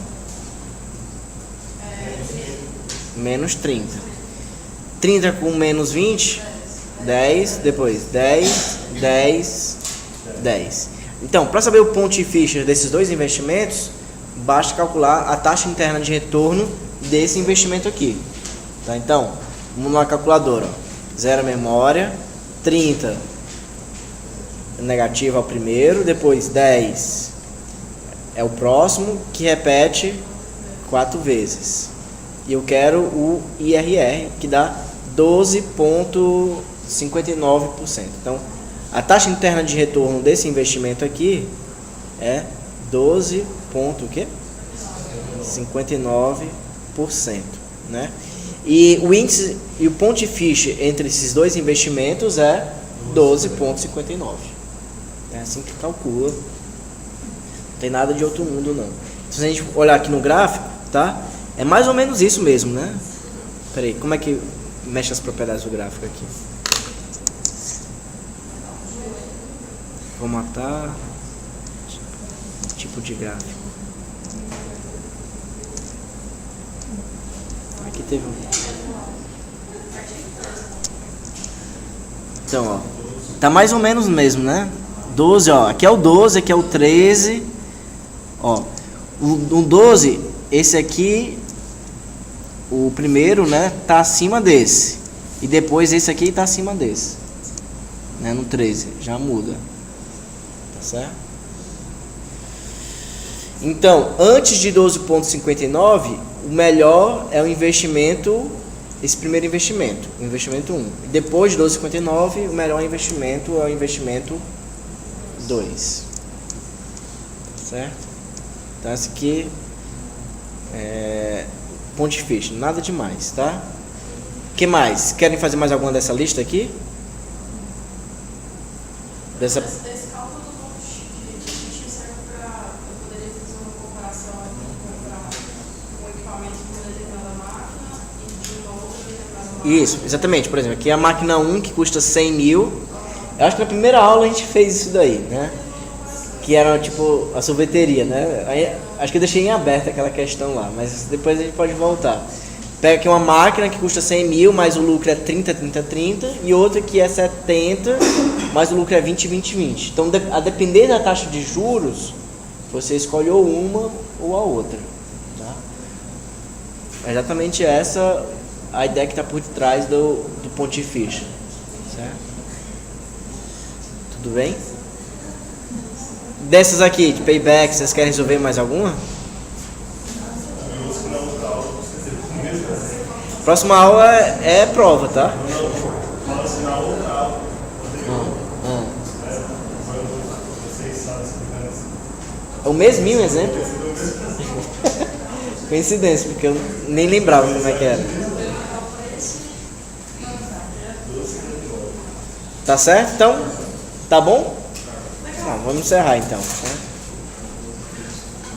Menos 30. 30 com menos 20, 10, depois 10, 10, 10. Então, para saber o ponto Fisher desses dois investimentos, basta calcular a taxa interna de retorno desse investimento aqui. Tá? Então, vamos na calculadora. 0 memória, 30 negativo ao primeiro, depois 10 é o próximo, que repete 4 vezes. E eu quero o IRR, que dá 12,59%. Então, a taxa interna de retorno desse investimento aqui é 12,59%, né? E o índice e o ponto Fisher entre esses dois investimentos é 12,59. É assim que calcula. Não tem nada de outro mundo não. Se a gente olhar aqui no gráfico, tá? É mais ou menos isso mesmo, né? Peraí, como é que mexe as propriedades do gráfico aqui? Vou matar tipo de gráfico. Aqui teve um. Então, ó, tá mais ou menos mesmo, né? 12, ó, aqui é o 12, aqui é o 13. Ó, o 12, esse aqui, o primeiro, né, tá acima desse. E depois esse aqui tá acima desse. Né, no 13, já muda. Tá certo? Então, antes de 12,59, o melhor é o investimento, esse primeiro investimento, o investimento 1. E depois de 12,59, o melhor investimento é o investimento 2. Tá certo? Então, esse aqui é ponto Fisher, nada demais, tá? O que mais? Querem fazer mais alguma dessa lista aqui? Dessa... Esse cálculo do ponto Fisher serve para eu poderia fazer uma comparação aqui, comprar um equipamento de uma determinada máquina e de uma outra determinada máquina. Isso, exatamente. Por exemplo, aqui é a máquina 1 que custa 100 mil. Eu acho que na primeira aula a gente fez isso daí, né? Que era tipo a sorveteria, né? Aí, acho que eu deixei em aberto aquela questão lá, mas depois a gente pode voltar. Pega aqui uma máquina que custa 100 mil, mas o lucro é 30, 30, 30, e outra que é 70, mas o lucro é 20, 20, 20. Então, a depender da taxa de juros, você escolhe ou uma ou a outra. Tá? É exatamente essa a ideia que está por trás do ponto Fisher. Certo? Tudo bem? Dessas aqui, de payback, vocês querem resolver mais alguma? Próxima aula é prova, tá? Fala assim na outra aula. Vocês sabem explicar isso. É o mesminho exemplo? Coincidência, porque eu nem lembrava como é que era. Tá certo? Então, tá bom? Vamos encerrar então.